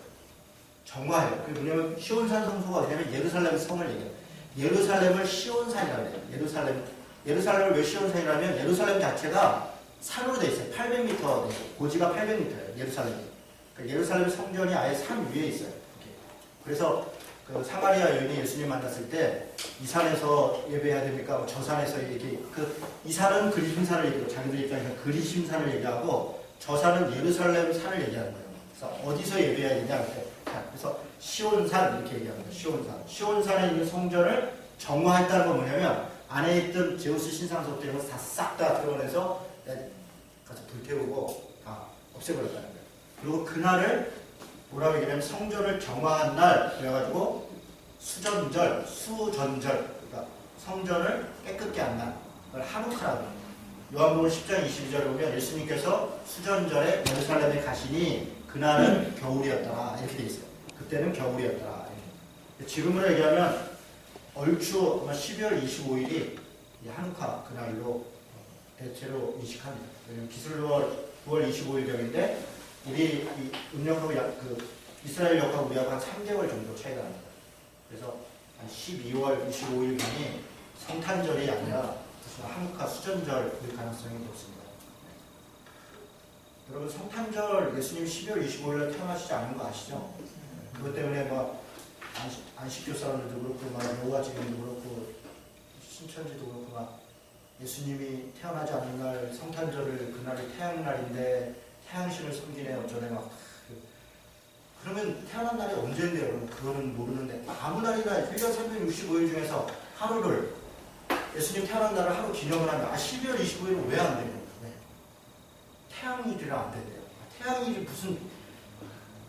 정화해요. 그게 뭐냐면 시온산 성소가 어디냐면 예루살렘 성을 얘기해요. 예루살렘을 시온산이라고 해요. 예루살렘을 왜 시온산이라면 예루살렘 자체가 산으로 돼 있어요. 800m, 고지가 800m예요. 예루살렘이. 그러니까 예루살렘 성전이 아예 산 위에 있어요. 이렇게. 그래서 그 사마리아 여인이 예수님 만났을 때 이 산에서 예배해야 됩니까? 뭐 저 산에서 이 산은 그리심산을 얘기하고 자기들 입장에서 그리심산을 얘기하고 저 산은 예루살렘 산을 얘기하는 거예요. 그래서 어디서 예배해야 되냐? 그래서 시온산 이렇게 얘기합니다. 시온산. 시온산에 있는 성전을 정화했다는 건 뭐냐면 안에 있던 제우스 신상석 이런 거 다 싹 다 드러내서 가서 불태우고 다 없애버렸다는 거예요. 그리고 그날을 뭐라고 얘기하냐면 성전을 정화한 날 그래가지고 수전절, 그러니까 성전을 깨끗게 한 날, 그걸 하누카라고 합니다. 요한복음 10장 22절에 보면 예수님께서 수전절에 예루살렘에 가시니 그날은 겨울이었더라 이렇게 돼 있어요. 그때는 겨울이었더라. 이렇게. 지금으로 얘기하면 얼추 아마 12월 25일이 하누카 그날로 대체로 인식합니다. 왜냐면 기술로 9월 25일경인데 우리 음력하고 그 이스라엘 역하고 우리하고 한 3개월 정도 차이가 납니다. 그래서 한 12월 25일경이 성탄절이 아니라 하누카 수전절일 가능성이 높습니다. 여러분 성탄절 예수님 12월 25일에 태어나시지 않은 거 아시죠? 그것 때문에 뭐 안식교 사람들도 그렇고 막 여호와 증인도 그렇고 신천지도 그렇고 막 예수님이 태어나지 않은 날 성탄절을 그날이 태양날인데 태양신을 섬기네 어쩌네 막 그러면 태어난 날이 언제인데요? 여러분 그거는 모르는데 아무 날이나 1년 365일 중에서 하루를 예수님 태어난 날을 하루 기념을 하면 12월 25일은 왜 안 돼요? 네. 태양일이라 안 된대요. 태양일이 무슨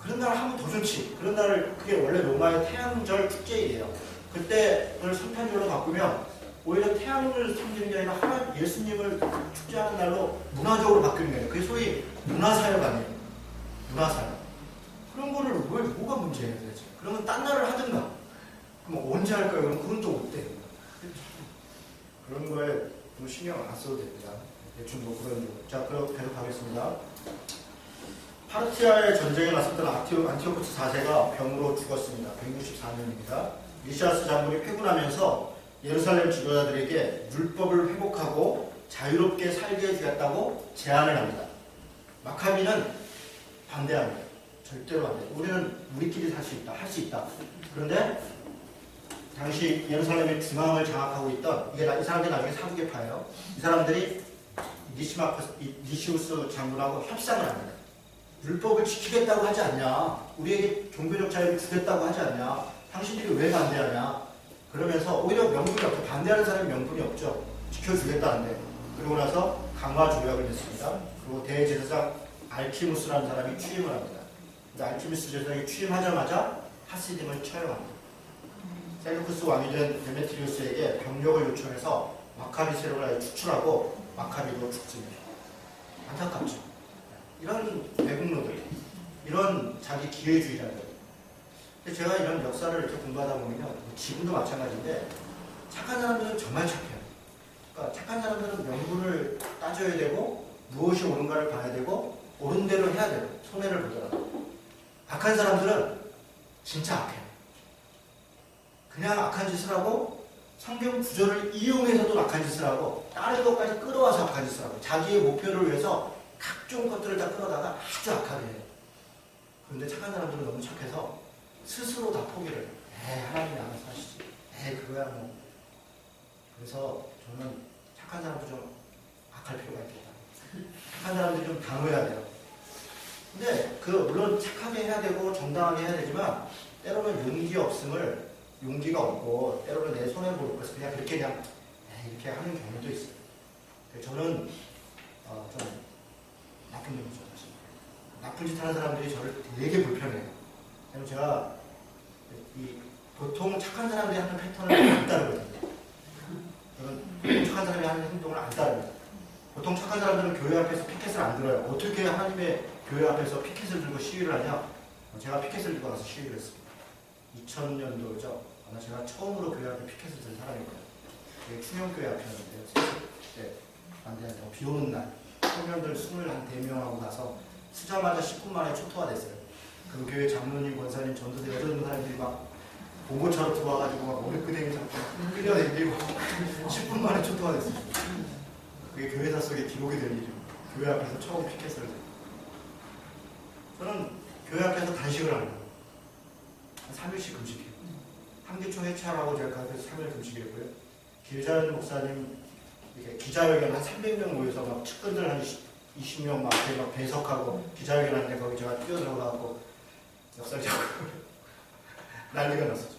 그런 날을 하면 더 좋지. 그런 날을 그게 원래 로마의 태양절 축제일이에요. 그때 그걸 성탄절로 바꾸면 오히려 태양을 섬기는 게 아니라 예수님을 축제하는 날로 문화적으로 바뀌는 거예요. 그게 소위 문화사역 아니에요. 문화사역. 그런 거를 왜 뭐가 문제예요 도대체. 그러면 딴 날을 하든가. 그럼 언제 할까요? 그럼 그건 또 어때요? 그런 거에 뭐 신경 안 써도 됩니다. 대충 뭐 그런 거. 자, 그럼 계속 가겠습니다. 파르티아의 전쟁에 나섰던 안티오코스 4세가 병으로 죽었습니다. 164년입니다. 리시아스 장군이 회군하면서 예루살렘 지도자들에게 율법을 회복하고 자유롭게 살게 해주겠다고 제안을 합니다. 마카비는 반대합니다. 절대로 안 돼요. 우리는 우리끼리 살 수 있다, 할 수 있다. 그런데 당시 예루살렘의 중앙을 장악하고 있던 이 사람들이 나중에 사두개파예요. 이 사람들이 니시우스 장군하고 협상을 합니다. 율법을 지키겠다고 하지 않냐? 우리에게 종교적 자유를 주겠다고 하지 않냐? 당신들이 왜 반대하냐? 그러면서 오히려 명분이 없죠. 반대하는 사람이 명분이 없죠. 지켜주겠다는데. 그러고 나서 강화 조약을 맺습니다. 그리고 대제사장 알키무스라는 사람이 취임을 합니다. 알키무스 제사장이 취임하자마자 하시딤을 처형합니다. 셀루쿠스 왕이 된 데메트리우스에게 병력을 요청해서 마카비 세력을 추출하고 마카비도 죽습니다. 안타깝죠. 이런 배국노들, 이런 자기 기회주의자들. 제가 이런 역사를 이렇게 공부하다 보면 지금도 마찬가지인데 착한 사람들은 정말 착해요. 그러니까 착한 사람들은 명분을 따져야 되고 무엇이 옳은가를 봐야 되고 옳은 대로 해야 돼요. 손해를 보더라도. 악한 사람들은 진짜 악해요. 그냥 악한 짓을 하고 성경 구절을 이용해서도 악한 짓을 하고 다른 것까지 끌어와서 악한 짓을 하고 자기의 목표를 위해서 각종 것들을 다 끌어다가 아주 악하게 해요. 그런데 착한 사람들은 너무 착해서 스스로 다 포기를 해요. 하나님이 알아서 하시지. 그거야 뭐. 그래서 저는 착한 사람도 좀 악할 필요가 있겠다. 착한 사람들이 좀 단호해야 돼요. 근데 물론 착하게 해야 되고 정당하게 해야 되지만 때로는 용기가 없고 때로는 내 손해를 볼 것을 그냥 그렇게 이렇게 하는 경우도 있어요. 저는 좀 나쁜 놈이죠. 사실. 나쁜 짓 하는 사람들이 저를 되게 불편해요. 왜냐면 제가 보통 착한 사람들이 하는 패턴을 안 따르거든요. 저는 보통 착한 사람이 하는 행동을 안 따릅니다. 보통 착한 사람들은 교회 앞에서 피켓을 안 들어요. 어떻게 하나님의 교회 앞에서 피켓을 들고 시위를 하냐? 제가 피켓을 들고 가서 시위를 했습니다. 2000년도죠. 아마 제가 처음으로 교회 앞에 피켓을 든 사람이거든요. 충영교회 앞이었는데요. 네. 안 돼. 비 오는 날 청년들 24명하고 가서 쓰자마자 10분 만에 초토화 됐어요. 그 교회 장로님, 권사님, 전도대 여전 사람들이 막 봉고차로 들어와가지고 막 머리끄댕이 잡고 끌려다니고 10분 만에 초토화 됐어요. 그게 교회사 속에 기록이 될 일이에요. 교회 앞에서 처음 피켓을. 저는 교회 앞에서 단식을 합니다. 3일씩 금식해요. 한기초 회차라고 제가 그 3일 금식했고요. 길자연 목사님 이렇게 기자회견 한 300명 모여서 막 측근들 한 20명 막 앞에 막 배석하고 기자회견 하는데 거기 제가 뛰어들어가고 역설적으로 난리가 났었죠.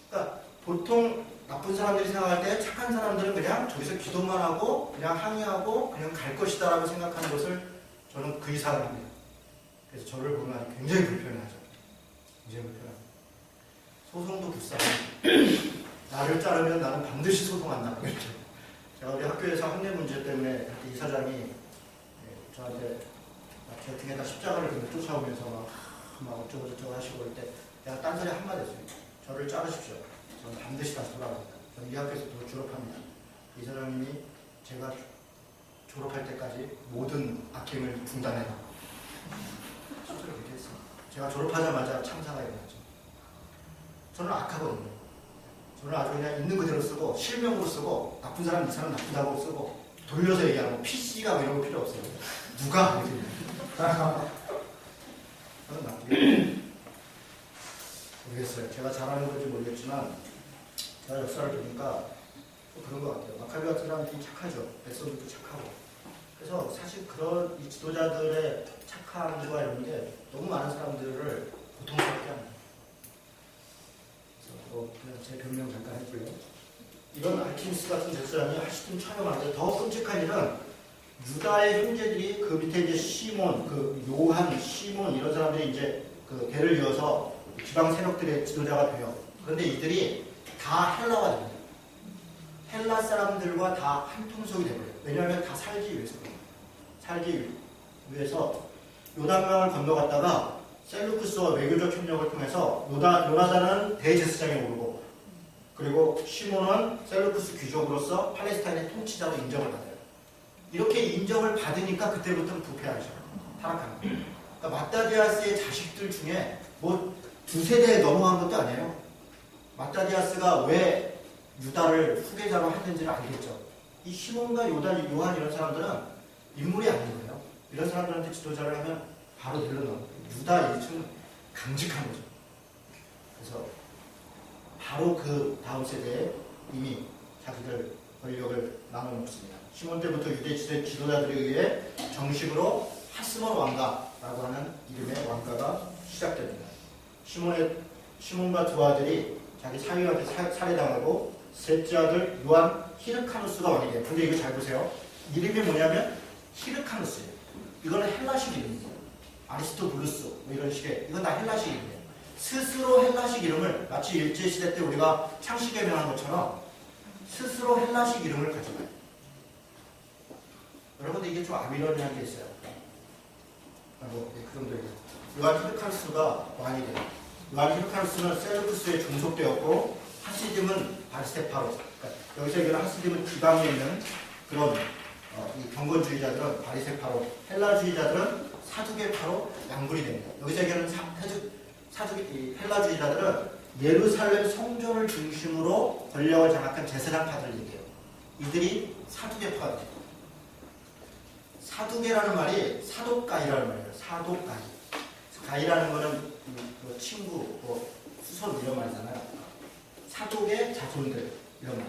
그러니까 보통 나쁜 사람들이 생각할 때 착한 사람들은 그냥 저기서 기도만 하고 그냥 항의하고 그냥 갈 것이다 라고 생각하는 것을 저는 그 이상을 합니다. 그래서 저를 보면 굉장히 불편해하죠. 굉장히 불편합니다. 소송도 불쌍해요. 나를 자르면 나는 반드시 소송한다. 제가 우리 학교에서 학내 문제 때문에 이사장이 저한테 제 등에다 십자가를 들고 쫓아오면서 막 어쩌고 저쩌고 하시고 올 때 내가 딴소리 한마디 했어요. 저를 자르십시오. 저는 반드시 다시 돌아갑니다. 저는 이 학교에서 졸업합니다. 이사장님이 제가 졸업할 때까지 모든 악행을 중단해라. 실제로 그렇게 했어요. 제가 졸업하자마자 참사가 일어났죠. 저는 악하거든요. 저는 아주 그냥 있는 그대로 쓰고 실명으로 쓰고 나쁜 사람 이 사람 나쁘다고 쓰고 돌려서 얘기하고 PC가 이런 거 필요 없어요. 누가? 저는 나쁘게 모르겠어요. 제가 잘하는 건지 모르겠지만 제가 역사를 보니까 그런 것 같아요. 마카비 같은 사람들이 착하죠. 백성들도 착하고. 그래서 사실 그런 이 지도자들의 착함과 이런 게 너무 많은 사람들을 고통스럽게 합니다. 그래서 그냥 제 변명 잠깐 했고요. 이런 알키미스 같은 제사장이 하시든 촬영하는데 더 끔찍한 일은 유다의 형제들이 그 밑에 이제 시몬, 그 요한, 시몬 이런 사람들이 이제 그 대를 이어서 지방 세력들의 지도자가 돼요. 그런데 이들이 다 헬라가 됩니다. 헬라 사람들과 다 한 통속이 되버려요. 왜냐하면 다 살기 위해서. 살기 위해서 요단강을 건너갔다가 셀루쿠스와 외교적 협력을 통해서 요나단은 대제사장에 오르고 그리고 시몬은 셀루쿠스 귀족으로서 팔레스타인의 통치자로 인정을 받아요. 이렇게 인정을 받으니까 그때부터는 부패하죠. 타락하는 거예요. 그러니까 마따디아스의 자식들 중에 뭐 두세대 넘어간 것도 아니에요. 마따디아스가 왜 유다를 후계자로 했는지를 알겠죠. 이 시몬과 요한 이런 사람들은 인물이 아닌 거예요. 이런 사람들한테 지도자를 하면 바로 들러넣어요. 유다 일층은 강직한 거죠. 그래서 바로 그 다음 세대에 이미 자기들 권력을 나눠놓습니다. 시몬 때부터 유대 지도자들에 의해 정식으로 하스몬 왕가라고 하는 이름의 왕가가 시작됩니다. 시몬과 두 아들이 자기 사위한테 살해당하고 셋째 아들 요한 히르카누스가 왕이 돼요. 근데 이거 잘 보세요. 이름이 뭐냐면 히르카누스예요. 이거는 헬라식 이름이에요. 아리스토블루스 뭐 이런 식의 이건 다 헬라식 이름이에요. 스스로 헬라식 이름을 마치 일제시대 때 우리가 창씨개명한 것처럼 스스로 헬라식 이름을 가져가요. 여러분들 이게 좀 아미러니한 게 있어요. 그 정도예요. 요한 히르카누스가 왕이 돼요. 요한 히르카누스는 셀루쿠스에 종속되었고 하시딤은 바리세파로. 그러니까 여기서 얘기하는 하시딤은 지방에 있는 그런 이 경건주의자들은 바리세파로, 헬라주의자들은 사두개파로 양분이 됩니다. 여기서 얘기하는 헬라주의자들은 예루살렘 성전을 중심으로 권력을 장악한 제사장파들을 얘기해요. 이들이 사두개파가 돼요. 사두개라는 말이 사독가이라는 말이에요. 사독가이. 가이라는 거는 그 친구, 뭐 수선 이런 말이잖아요. 사독의 자손들 이런 말.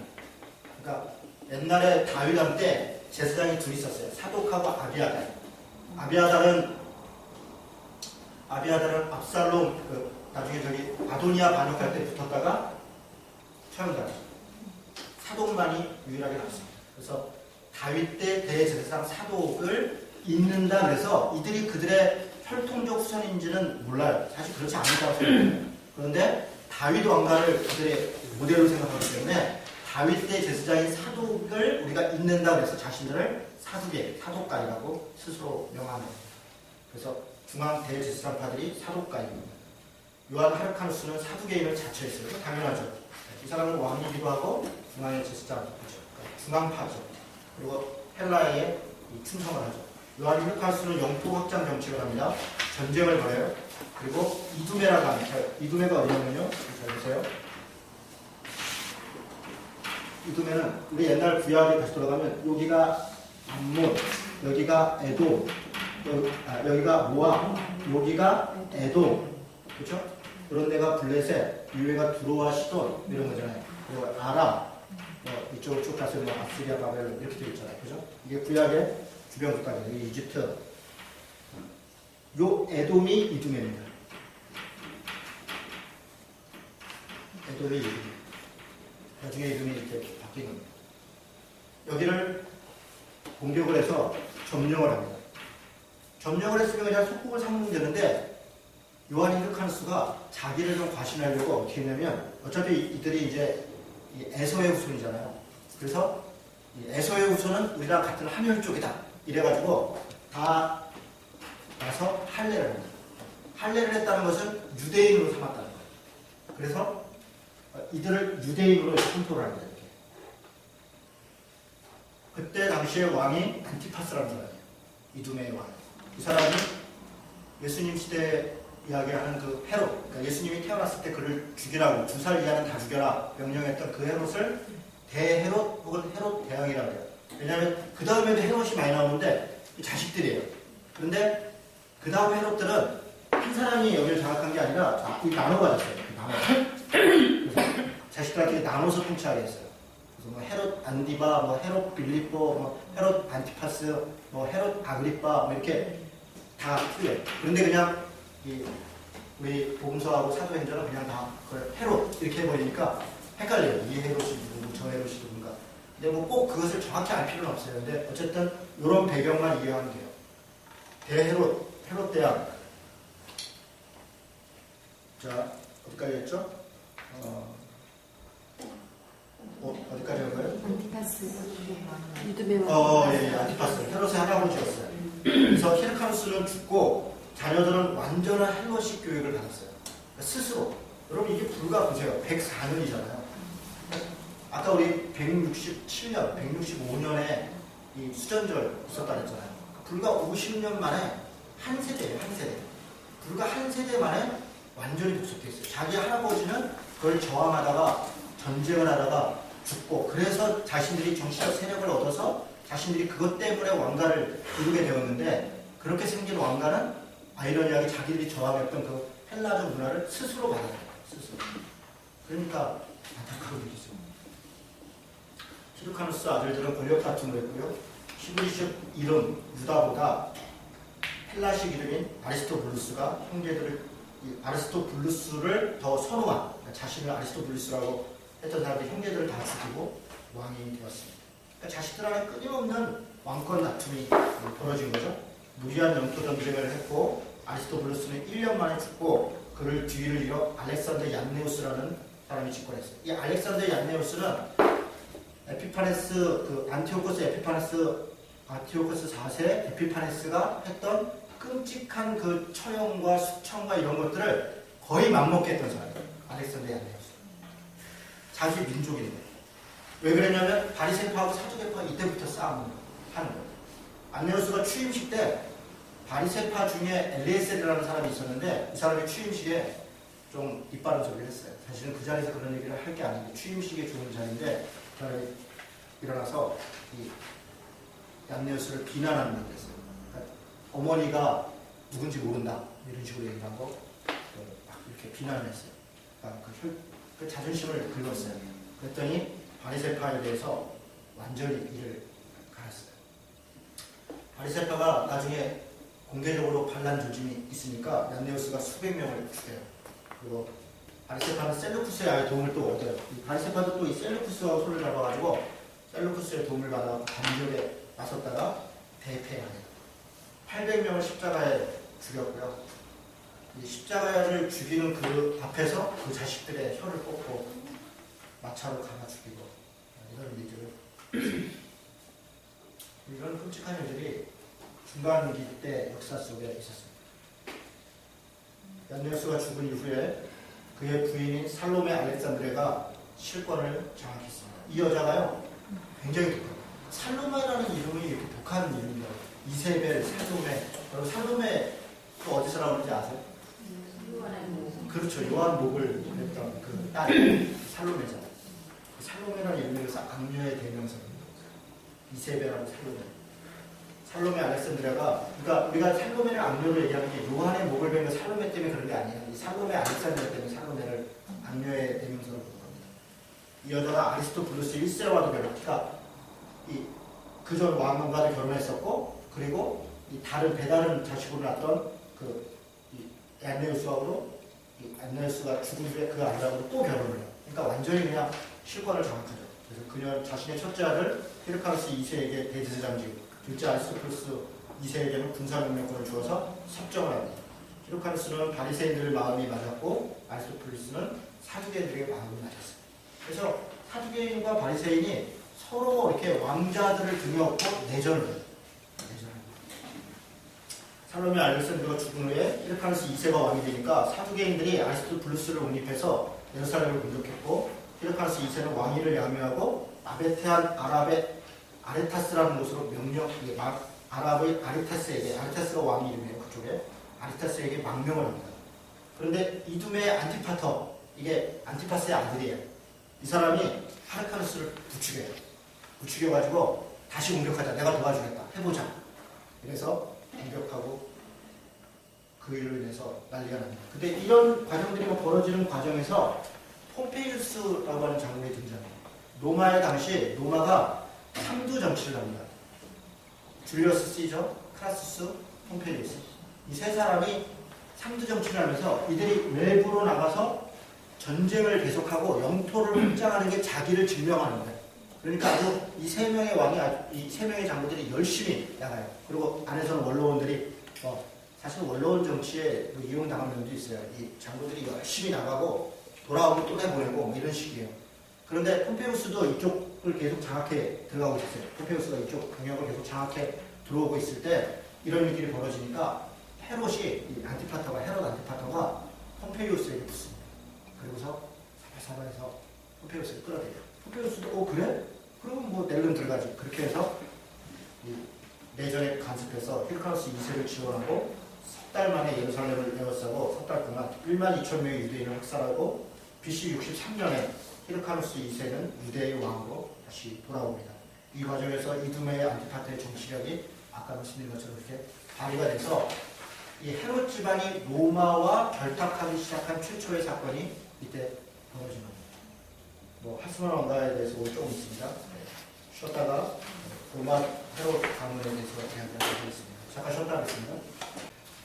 그러니까 옛날에 다윗왕 때 제사장이 둘이 있었어요. 사독하고 아비아달. 아비아달은 압살롬 나중에 저기 아도니아 반역할 때 붙었다가 처형당했어요. 사독만이 유일하게 남았습니다. 그래서 다윗 때 대제사장 사독을 잇는다 그래서 이들이 그들의 혈통적 후손인지는 몰라요. 사실 그렇지 않다고 생각해요. 그런데 다윗 왕가를 그들의 모델로 생각하기 때문에 다윗 때 제사장인 사독을 우리가 잇는다 그래서 자신들을 사두개, 사독가이라고 스스로 명하는. 그래서 중앙 대제사장파들이 사독가입니다. 요한 히르카누스는 사두개인을 자처했어요. 당연하죠. 이 사람은 왕이기도 하고 중앙의 제사장이죠. 그러니까 중앙파죠. 그리고 헬라에 충성을 하죠. 요한 히르카스는 영토 확장 정책을 합니다. 전쟁을 벌여요. 그리고 이두메라가 합니다. 이두메가 어디냐면요. 잘 보세요. 이두메는 우리 옛날 구약에 다시 돌아가면 여기가 암몬, 여기가 에돔, 여기가 모압, 여기가 에돔, 그렇죠? 그런 데가 블레셋, 위에가 두로와 시돈 이런 거잖아요. 그리고 아람, 이쪽으로 쭉 가서 아시리아, 바벨론 이렇게 되어 있잖아요, 그죠? 이게 구약의 주변 국가예요. 여기 이집트, 요 에돔이 이두메입니다. 에돔이 이두메. 나중에 이름이 이렇게 바뀌는 겁니다. 여기를 공격을 해서 점령을 합니다. 점령을 했으면 그냥 속국을 삼으면 되는데 요한 히르카누스가 자기를 좀 과신하려고 어떻게 했냐면 어차피 이들이 이제 에서의 후손이잖아요. 그래서 에서의 후손은 우리랑 같은 하늘 쪽이다. 이래가지고 다 나서 할례를 합니다. 할례를 했다는 것은 유대인으로 삼았다는 거예요. 그래서 이들을 유대인으로 컨트롤 합니다. 이렇게. 그때 당시에 왕이 안티파스라는 사람이에요. 이두메의 왕. 이 사람이 예수님 시대에 이야기하는 그 헤롯, 그러니까 예수님이 태어났을 때 그를 죽이라고 2살 이하는 다 죽여라 명령했던 그 헤롯을 대헤롯 혹은 헤롯 대왕이라고 해요. 왜냐하면 그 다음에도 헤롯이 많이 나오는데 자식들이에요. 그런데 그 다음 헤롯들은 한 사람이 여기를 장악한 게 아니라 나눠 가졌어요. 나눠. 자식들한테 나눠서 통치하게 했어요. 그래서 뭐 헤롯 안디바, 뭐 헤롯 빌립보, 뭐 헤롯 안티파스, 뭐 헤롯 아그리파, 뭐 이렇게 다 틀려요. 그런데 그냥 우리 복음서하고 사도행전은 그냥 다 헤롯 이렇게 해버리니까 헷갈려요. 이 헤롯이 누구고 저 헤롯이 누군가. 근데 뭐 꼭 그것을 정확히 알 필요는 없어요. 근데 어쨌든 이런 배경만 이해하면 돼요. 대헤롯, 헤롯 대왕. 자, 어디까지 했죠? 어디까지 한 거예요? 안티파스. 유두메와. 예, 안티파스. 헤롯의 할아버지였어요. 그래서 히르카누스는 죽고 자녀들은 완전한 헬러식 교육을 받았어요. 스스로. 여러분 이게 불과 보세요. 104년이잖아요. 아까 우리 167년, 165년에 이 수전절 있었다 그랬잖아요. 불과 50년 만에 한 세대예요. 한 세대. 불과 한 세대 만에 완전히 복속됐어요. 자기 할아버지는 그걸 저항하다가 전쟁을 하다가 죽고 그래서 자신들이 정치적 세력을 얻어서 자신들이 그것 때문에 왕가를 이루게 되었는데 그렇게 생긴 왕가는 아이러니하게 자기들이 저항했던 그 헬라적 문화를 스스로 받아들여요. 스스로. 그러니까 안타까운 일이죠. 히르카누스 아들들은 권력 다툼을 했고요. 히브리식 이름 유다보다 헬라식 이름인 아리스토블루스가 형제들을 아리스토블루스를 더 선호한 자신을 아리스토블루스라고 했던 사람들이 형제들을 다 죽이고 왕이 되었습니다. 그러니까 자식들 안에 끊임없는 왕권 다툼이 벌어진 거죠. 무리한 영토 전쟁을 했고 아리스토블루스는 1년 만에 죽고 그를 뒤를 이어 알렉산더 얀네우스라는 사람이 집권했어요. 이 알렉산더 얀네우스는 에피파네스 안티오코스 4세 에피파네스가 했던 끔찍한 그 처형과 숙청과 이런 것들을 거의 맘먹게 했던 사람이에요. 알렉산더 얀네우스. 자기 민족인데. 왜 그랬냐면 바리새파하고 사두개파가 이때부터 싸움을 하는 거예요. 안네우스가 취임식 때 바리새파 중에 엘리에셀이라는 사람이 있었는데 이 사람이 취임식에 좀 이빠른 소리를 했어요. 사실은 그 자리에서 그런 얘기를 할 게 아닌데 취임식에 좋은 자리인데 그 사람이 일어나서 이 안네우스를 비난하는 걸 했어요. 그러니까 어머니가 누군지 모른다 이런 식으로 얘기한 거 막 이렇게 비난을 했어요. 그러니까 그 자존심을 긁었어요. 그랬더니 바리새파에 대해서 완전히 이를 갈았어요. 바리새파가 나중에 공개적으로 반란 조짐이 있으니까 얀네우스가 수백 명을 죽여요. 그리고 바리새파는 셀루쿠스의 아예 도움을 또 얻어요. 이 바리새파도 또 이 셀루쿠스와 손을 잡아가지고 셀루쿠스의 도움을 받아 반격에 나섰다가 대패해요. 800명을 십자가에 죽였고요. 이 십자가를 죽이는 그 앞에서 그 자식들의 혀를 뽑고 마차로 감아 죽이고 이런 일들을 이런 끔찍한 일들이 중간기 때 역사 속에 있었습니다. 얀네우스가 죽은 이후에 그의 부인인 살로메 알렉산드레가 실권을 장악했습니다. 이 여자가요 굉장히 독합니다. 살로메라는 이름이 이렇게 독한 이름입니다. 이세벨, 살로메. 여러분 살로메 또 어디서 나오는지 아세요? 그렇죠. 요한 목을 했던 그 딸 살로메잖아요. 살로메라는 이름이 악녀의 대명사입니다. 이세벨하고 살로메. 살로메 알렉산드라가, 그러니까 우리가 살로메를 악녀로 얘기하는 게 요한의 목을 베는 살로메 때문에 그런 게 아니에요. 이 살로메 알렉산드라 때문에 살로메를 악녀의 대명사로 부른 겁니다. 이 여자가 아리스토블루스 1세와도 그러니까 그전 왕과도 결혼했었고, 그리고 이 다른 배다른 자식으로 낳았던 안네우스하고도 안네우스가 죽은 후에 그 아들하고도 또 결혼을 해요. 그러니까 완전히 그냥 실권을 장악하죠. 그래서 그녀 자신의 첫째 아들 히르카누스 2세에게 대제사장직, 둘째 아리스토블루스 2세에게는 군사명령권을 주어서 섭정을 합니다. 히르카누스는 바리새인들 마음이 맞았고 아리스토블루스는 사두개인들에게 마음이 맞았어요. 그래서 사두개인과 바리새인이 서로 이렇게 왕자들을 등에 업고 내전을 해요. 살로메 알렉산드가 죽은 후에 히르카누스 2세가 왕이 되니까 사두개인들이 아리스토블루스를 옹립해서 예루살렘을 공격했고, 히르카누스 2세는 왕위를 양유하고 아베테한 아랍의 아레타스라는 곳으로 아랍의 아리타스에게, 아리타스가 왕 이름이에요. 그쪽에 아리타스에게 망명을 합니다. 그런데 이둠의 안티파터, 이게 안티파스의 아들이에요. 이 사람이 히르카누스를 부추겨가지고 다시 공격하자, 내가 도와주겠다, 해보자. 그래서 공격하고 그 일로 인해서 난리가 납니다. 근데 이런 과정들이 벌어지는 과정에서 폼페이우스라고 하는 장군이 등장해요. 로마의 당시 로마가 3두 정치를 합니다. 줄리어스 시저, 크라수스, 폼페이우스. 이 세 사람이 3두 정치를 하면서 이들이 외부로 나가서 전쟁을 계속하고 영토를 확장하는 게 자기를 증명하는 거예요. 그러니까 아주 이 세 명의 왕이, 이 세 명의 장군들이 열심히 나가요. 그리고 안에서는 원로원들이, 사실 원로원 정치에 이용당한 면도 있어요. 이 장군들이 열심히 나가고 돌아오면 또 내보내고 이런 식이에요. 그런데 폼페우스도 이쪽을 계속 장악해 들어가고 있었어요. 폼페우스가 이쪽 병역을 계속 장악해 들어오고 있을 때 이런 일들이 벌어지니까 헤롯이, 이 안티파터가, 헤롯 안티파터가 폼페이우스에게 붙습니다. 그리고서 사발사발해서 폼페이우스를 끌어들여요. 폼페이우스도 그래? 그러면 뭐 낼름 들어가지. 그렇게 해서 이 내전에 간섭해서 히르카누스 2세를 지원하고 석 달 만에 예루살렘을 에워싸고 석 달 동안 1만 2천 명의 유대인을 학살하고 BC 63년에 히르카누스 2세는 유대의 왕으로 다시 돌아옵니다. 이 과정에서 이두메의 안티파터의 정치력이 아까 말씀드린 것처럼 이렇게 발휘가 돼서 이 헤롯 집안이 로마와 결탁하기 시작한 최초의 사건이 이때 벌어진 겁니다. 뭐 하스만 왕가에 대해서 조금 있습니다. 쉬었다가 로마 헤롯 가문에 대해서 이야기하도록 하겠습니다. 잠깐 쉬었다 하겠습니다.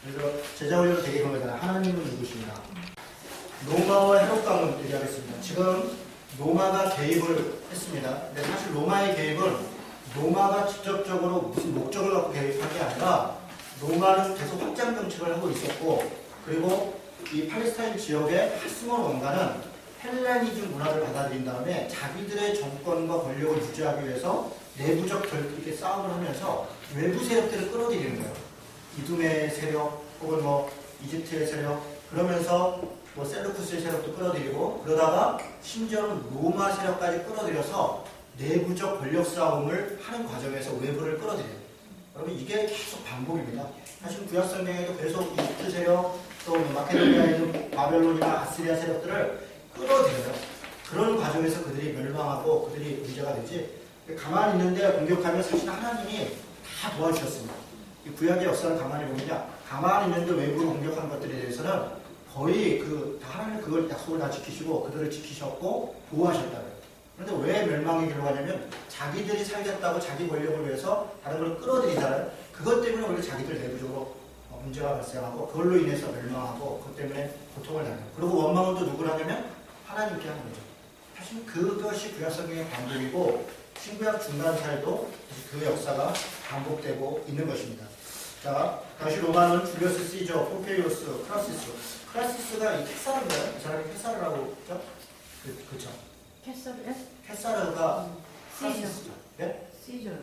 그래서 제자훈련은 되게 그런 거잖아요. 하나님은 누구십니다. 로마와 헤롯 가문 얘기하겠습니다. 지금 로마가 개입을 했습니다. 근데 사실 로마의 개입은 로마가 직접적으로 무슨 목적을 갖고 개입한 게 아니라 로마는 계속 확장 정책을 하고 있었고, 그리고 이 팔레스타인 지역의 하스몬 왕가는 헬레니즘 문화를 받아들인 다음에 자기들의 정권과 권력을 유지하기 위해서 내부적 이렇게 싸움을 하면서 외부 세력들을 끌어들이는 거예요. 이두메의 세력, 혹은 뭐 이집트의 세력, 그러면서 뭐 셀루쿠스의 세력도 끌어들이고, 그러다가 심지어는 로마 세력까지 끌어들여서 내부적 권력 싸움을 하는 과정에서 외부를 끌어들여요. 여러분 이게 계속 반복입니다. 사실 구약성경에도 계속 이집트 세력, 또 마케도니아에 있는 바벨론이나 아시리아 세력들을 끌어들여요. 그런 과정에서 그들이 멸망하고 그들이 문제가 되지, 가만히 있는데 공격하면 사실 하나님이 다 도와주셨습니다. 이 구약의 역사를 가만히 보면요, 가만히 있는데 외부로 공격한 것들에 대해서는 거의 하나님 그걸 약속을 다 지키시고 그들을 지키셨고 보호하셨다고요. 그런데 왜 멸망의 길로 가냐면 자기들이 살겠다고 자기 권력을 위해서 다른 걸 끌어들이잖아요. 그것 때문에 원래 자기들 내부적으로 문제가 발생하고 그걸로 인해서 멸망하고 그것 때문에 고통을 당해요. 그리고 원망은 또 누구를 하냐면 하나님께 하는 거죠. 사실 그것이 구약성경의 반복이고 신구약 중간사에도 그 역사가 반복되고 있는 것입니다. 자, 당시 로마는 줄리어스 시저, 폼페이우스, 크라시스가 이 캐사르인가요? 이 사람이 캐사르라고 했죠? 그쵸? 캐서르요? 캐사르가 크라시스죠. 예? 시저요.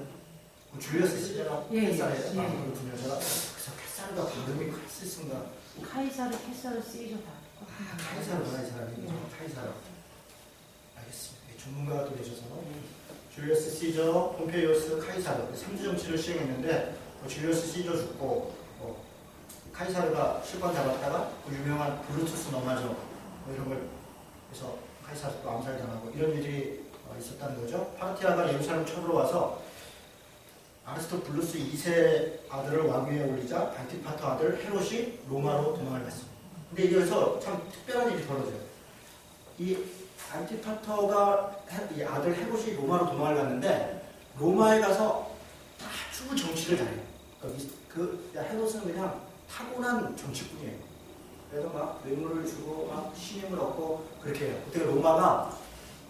줄리어스 시저랑 예, 캐사르예요. 예. 그렇군요. 제가 그래서 캐사르가 발음이 크라시스인가? 카이사르, 캐서르, 시저 다. 카이사르구나, 이 사람이. 카이사르. 알겠습니다. 전문가가 또 계셔서 줄리어스 시저, 폼페이오스, 카이사르 3주 정치를 시행했는데 줄리어스 시저 죽고 카이사르가 실권 잡았다가 그 유명한 브루투스 너마저 이런 걸 해서 카이사르도 암살당하고 이런 일이 있었다는 거죠. 파르티아가 예루살렘 쳐들어와서 아리스토블루스 2세 아들을 왕위에 올리자 안티파터 아들 헤롯이 로마로 도망을 갔습니다. 근데 여기서 참 특별한 일이 벌어져요. 이 안티파터가 이 아들 헤롯이 로마로 도망을 갔는데 로마에 가서 아주 정치를 잘해요. 그 헤롯은 그냥 타고난 정치꾼이에요. 그래서 막 뇌물을 주고 막 신임을 얻고 그렇게 해요. 그때 로마가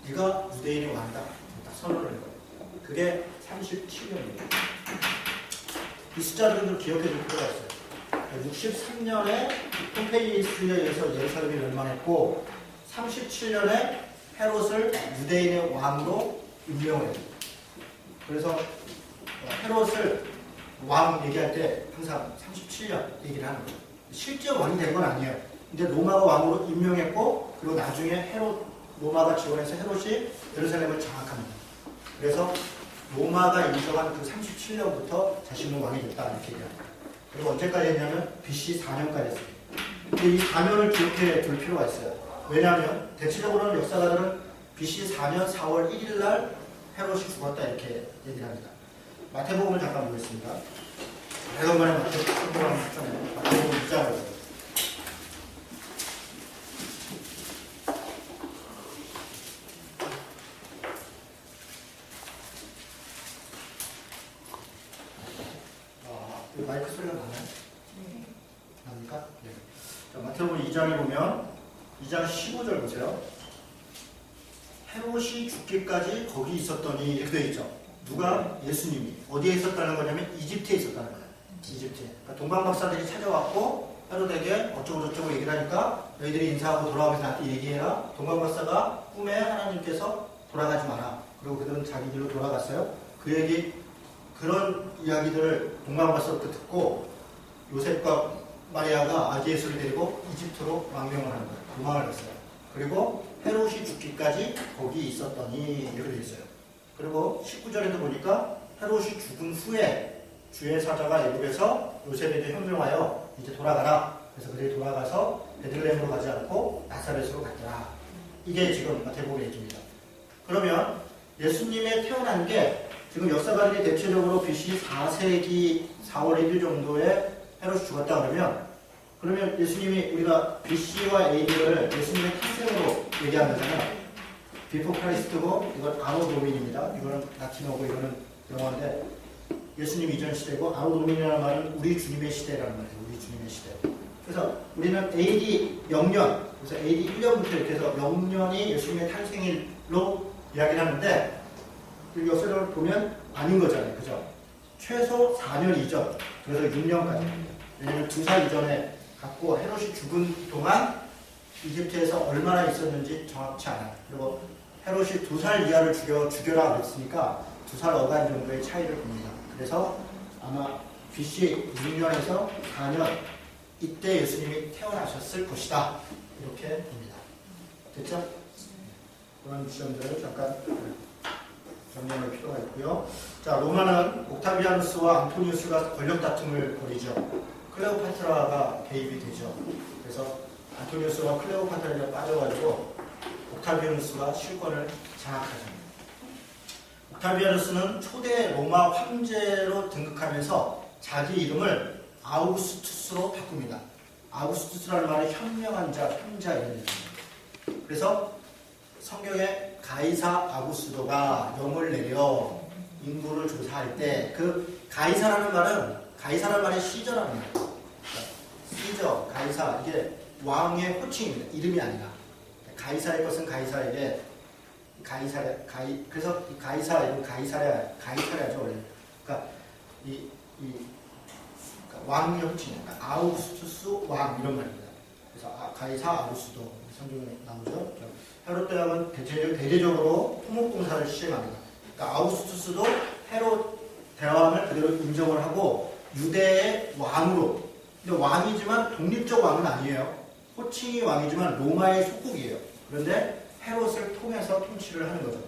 네가 유대인의 왕이다 딱 선언을 해요. 그게 37년이에요. 이 숫자들을 기억해 줄 필요가 있어요. 63년에 폼페이오스에 의해서 예루살렘이 멸망했고 37년에 헤롯을 유대인의 왕으로 임명해요. 그래서 헤롯을 왕 얘기할 때 항상 37년 얘기를 하는 거예요. 실제 왕이 된 건 아니에요. 근데 로마가 왕으로 임명했고 그리고 나중에 헤롯 로마가 지원해서 헤롯이 예루살렘을 장악합니다. 그래서 로마가 인정한 그 37년부터 자신은 왕이 됐다 이렇게 얘기합니다. 그리고 언제까지 했냐면 BC 4년까지 했습니다. 근데 이 4년을 기억해 둘 필요가 있어요. 왜냐하면 대체적으로는 역사가들은 BC 4년 4월 1일 날 헤롯이 죽었다 이렇게 얘기를 합니다. 마태복음을 잠깐 보겠습니다. 오랜만에 마태복음 2장을 마이크 소리가 나나요? 네. 납니까? 네. 자, 마태복음 2장에 보면 2장 15절 보세요. 헤롯이 죽기까지 거기 있었더니 이렇게 되어 있죠. 누가? 예수님이. 어디에 있었다는 거냐면 이집트에 있었다는 거예요. 이집트에. 그러니까 동방박사들이 찾아왔고 헤롯에게 어쩌고저쩌고 얘기를 하니까 너희들이 인사하고 돌아오면서 나한테 얘기해라. 동방박사가 꿈에 하나님께서 돌아가지 마라. 그리고 그들은 자기 길로 돌아갔어요. 그 얘기 그런 이야기들을 동방박사부터 듣고 요셉과 마리아가 아기 예수를 데리고 이집트로 망명을 하는 거예요. 도망을 갔어요. 그리고 헤롯이 죽기까지 거기 있었더니 이렇게 되어 있어요. 그리고 19절에도 보니까 헤롯이 죽은 후에 주의 사자가 애굽에서 요셉에게 현명하여 이제 돌아가라. 그래서 그들이 돌아가서 베들레헴으로 가지 않고 나사렛으로 갔더라. 이게 지금 마태복음 얘기입니다. 그러면 예수님의 태어난 게 지금 역사가들이 대체적으로 BC 4세기 4월 1일 정도에 헤롯이 죽었다 그러면 예수님이 우리가 BC와 AD를 예수님의 탄생으로 얘기하는 거잖아요. 비포 크라이스트고 이건 아노 도민입니다. 이거는 라틴어고 이거는 영어인데 예수님 이전 시대고 아노 도민이라는 말은 우리 주님의 시대라는 말이에요. 우리 주님의 시대. 그래서 우리는 AD 0년 그래서 AD 1년부터 이렇게 해서 0년이 예수님의 탄생일로 이야기를 하는데 역사를 보면 아닌 거잖아요. 그죠? 최소 4년 이전, 그래서 6년까지. 왜냐면 2살 이전에 갔고 헤롯이 죽은 동안 이집트에서 얼마나 있었는지 정확치 않아요. 그리고 헤롯이 2살 이하를 죽여라 그랬으니까 2살 어간 정도의 차이를 봅니다. 그래서 아마 BC 6년에서 4년 이때 예수님이 태어나셨을 것이다. 이렇게 봅니다. 됐죠? 그런 지점들을 잠깐 정리할 필요가 있고요. 자, 로마는 옥타비아누스와 안토니우스가 권력 다툼을 벌이죠. 클레오파트라가 개입이 되죠. 그래서 안토니우스와 클레오파트라가 빠져가지고 옥타비아누스가 실권을 장악하죠. 옥타비아누스는 초대 로마 황제로 등극하면서 자기 이름을 아우구스투스로 바꿉니다. 아우구스투스라는 말은 현명한 자, 현자 이런 뜻입니다. 그래서 성경에 가이사 아구스도가 영을 내려 인구를 조사할 때 그 가이사라는 말이 시저랍니다. 시저, 가이사 이게 왕의 호칭입니다. 이름이 아니라 가이사의 것은 가이사에게 그래서 가이사 이건 가이사야죠 원래. 그러니까 그러니까 왕의 호칭이에요. 그러니까 아우구스투스 왕 이런 말입니다. 그래서 가이사 아구스도 성경에 나오죠. 헤롯 대왕은 대대적으로 토목공사를 시행합니다. 그러니까 아우구스투스도 헤롯 대왕을 그대로 인정을 하고 유대의 왕으로, 근데 왕이지만 독립적 왕은 아니에요. 호칭이 왕이지만 로마의 속국이에요. 그런데 헤롯을 통해서 통치를 하는 거죠.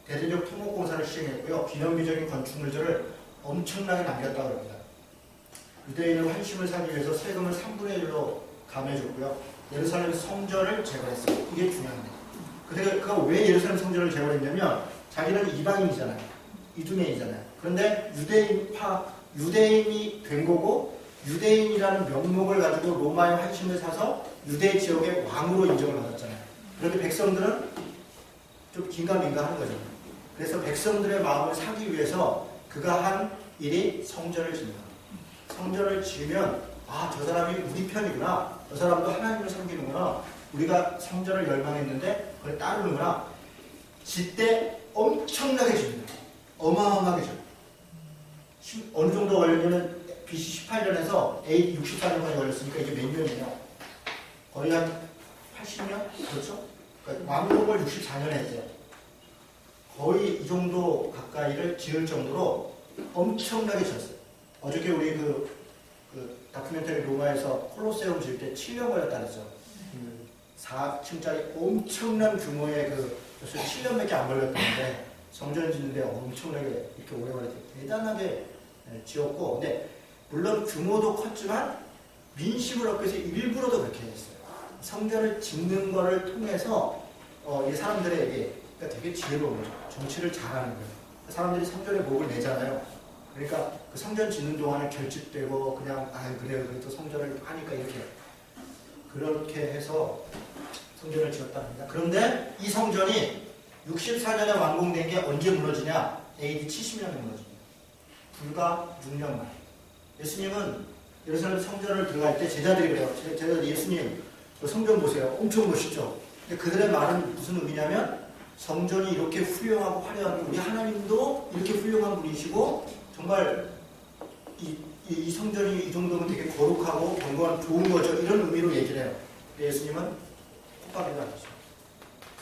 대대적 토목공사를 시행했고요. 기념비적인 건축물들을 엄청나게 남겼다고 합니다. 유대인의 환심을 사기 위해서 세금을 3분의 1로 감해줬고요. 예루살렘 성전을 제거했어요. 이게 중요합니다. 그가 왜 예루살렘 성전을 제거했냐면 자기는 이방인이잖아요. 이두메인이잖아요. 그런데 유대인이 된 거고 유대인이라는 명목을 가지고 로마의 환심을 사서 유대 지역의 왕으로 인정을 받았잖아요. 그런데 백성들은 좀 긴가민가 하는 거죠. 그래서 백성들의 마음을 사기 위해서 그가 한 일이 성전을 짓는 겁니다. 성전을 지으면 아, 저 사람이 우리 편이구나. 저 사람도 하나님을 섬기는구나. 우리가 성전을 열망했는데 그걸 따르는구나. 짓때 엄청나게 집니다. 어마어마하게 집. 어느 정도 걸리냐면 BC 18년에서 AD 64년까지 걸렸으니까 이게 몇 년이에요? 거의 한 80년? 그렇죠? 그러니까 왕복을 64년에 했어요. 거의 이 정도 가까이를 지을 정도로 엄청나게 지었어요. 어저께 우리 그 다큐멘터리 로마에서 콜로세움 지을 때 7년 걸렸다 그랬죠. 4층짜리 엄청난 규모의 7년밖에 안 걸렸다는데 성전 짓는데 엄청나게 이렇게 오래 걸렸죠. 대단하게 지었고, 근데 물론 규모도 컸지만 민심을 얻기 위해서 일부러도 그렇게 했어요. 성전을 짓는 거를 통해서 이 사람들에게 그러니까 되게 지혜로운 거죠. 정치를 잘하는 거예요. 사람들이 성전에 목을 내잖아요. 그러니까 그 성전 짓는 동안에 결집되고 그냥 그래요. 그래도 성전을 하니까 그렇게 해서 성전을 지었답니다. 그런데 이 성전이 64년에 완공된 게 언제 무너지냐? AD 70년에 무너집니다. 불과 6년 만에. 예수님은 예루살렘 성전을 들어갈 때 제자들이 그래요. 제자들이 예수님 그 성전 보세요. 엄청 멋있죠? 근데 그들의 말은 무슨 의미냐면 성전이 이렇게 훌륭하고 화려한 우리 하나님도 이렇게 훌륭한 분이시고 정말 이 성전이 이 정도면 되게 거룩하고 견고한 좋은 거죠. 이런 의미로 얘기를 해요. 예수님은 콧바퀴가 아니죠.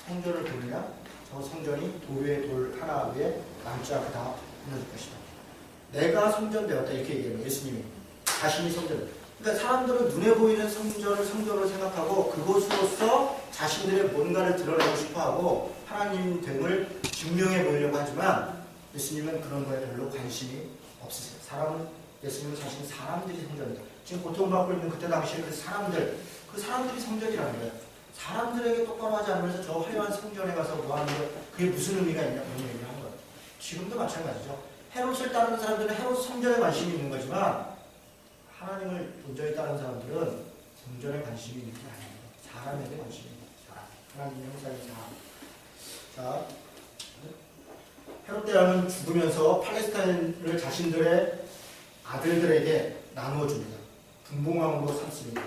성전을 보느냐? 저 성전이 돌 위에 돌 하나 위에 남지 않고 다 무너질 것이다. 내가 성전 되었다 이렇게 얘기해요. 예수님이 자신이 성전. 그러니까 사람들은 눈에 보이는 성전을 성전으로 생각하고 그것으로서 자신들의 뭔가를 드러내고 싶어하고 하나님 됨을 증명해 보이려고 하지만 예수님은 그런 거에 별로 관심이 없으세요. 예수님은 자신이 사람들이 성전이다. 지금 고통받고 있는 그때 당시에 그 사람들이 성전이라는 거예요. 사람들에게 똑바로 하지 않으면서 저 화려한 성전에 가서 뭐 하는 거 그게 무슨 의미가 있냐 그런 얘기를 하는 거예요. 지금도 마찬가지죠. 헤롯을 따르는 사람들은 헤롯 성전에 관심이 있는 거지만 하나님을 온전히 따르는 사람들은 성전에 관심이 있는 게 아닙니다. 사람에게 관심이 있는 거예요. 하나님의 형상인 사람. 자, 헤롯 대왕은 죽으면서 팔레스타인을 자신들의 아들들에게 나누어줍니다. 분봉왕으로 삼습니다.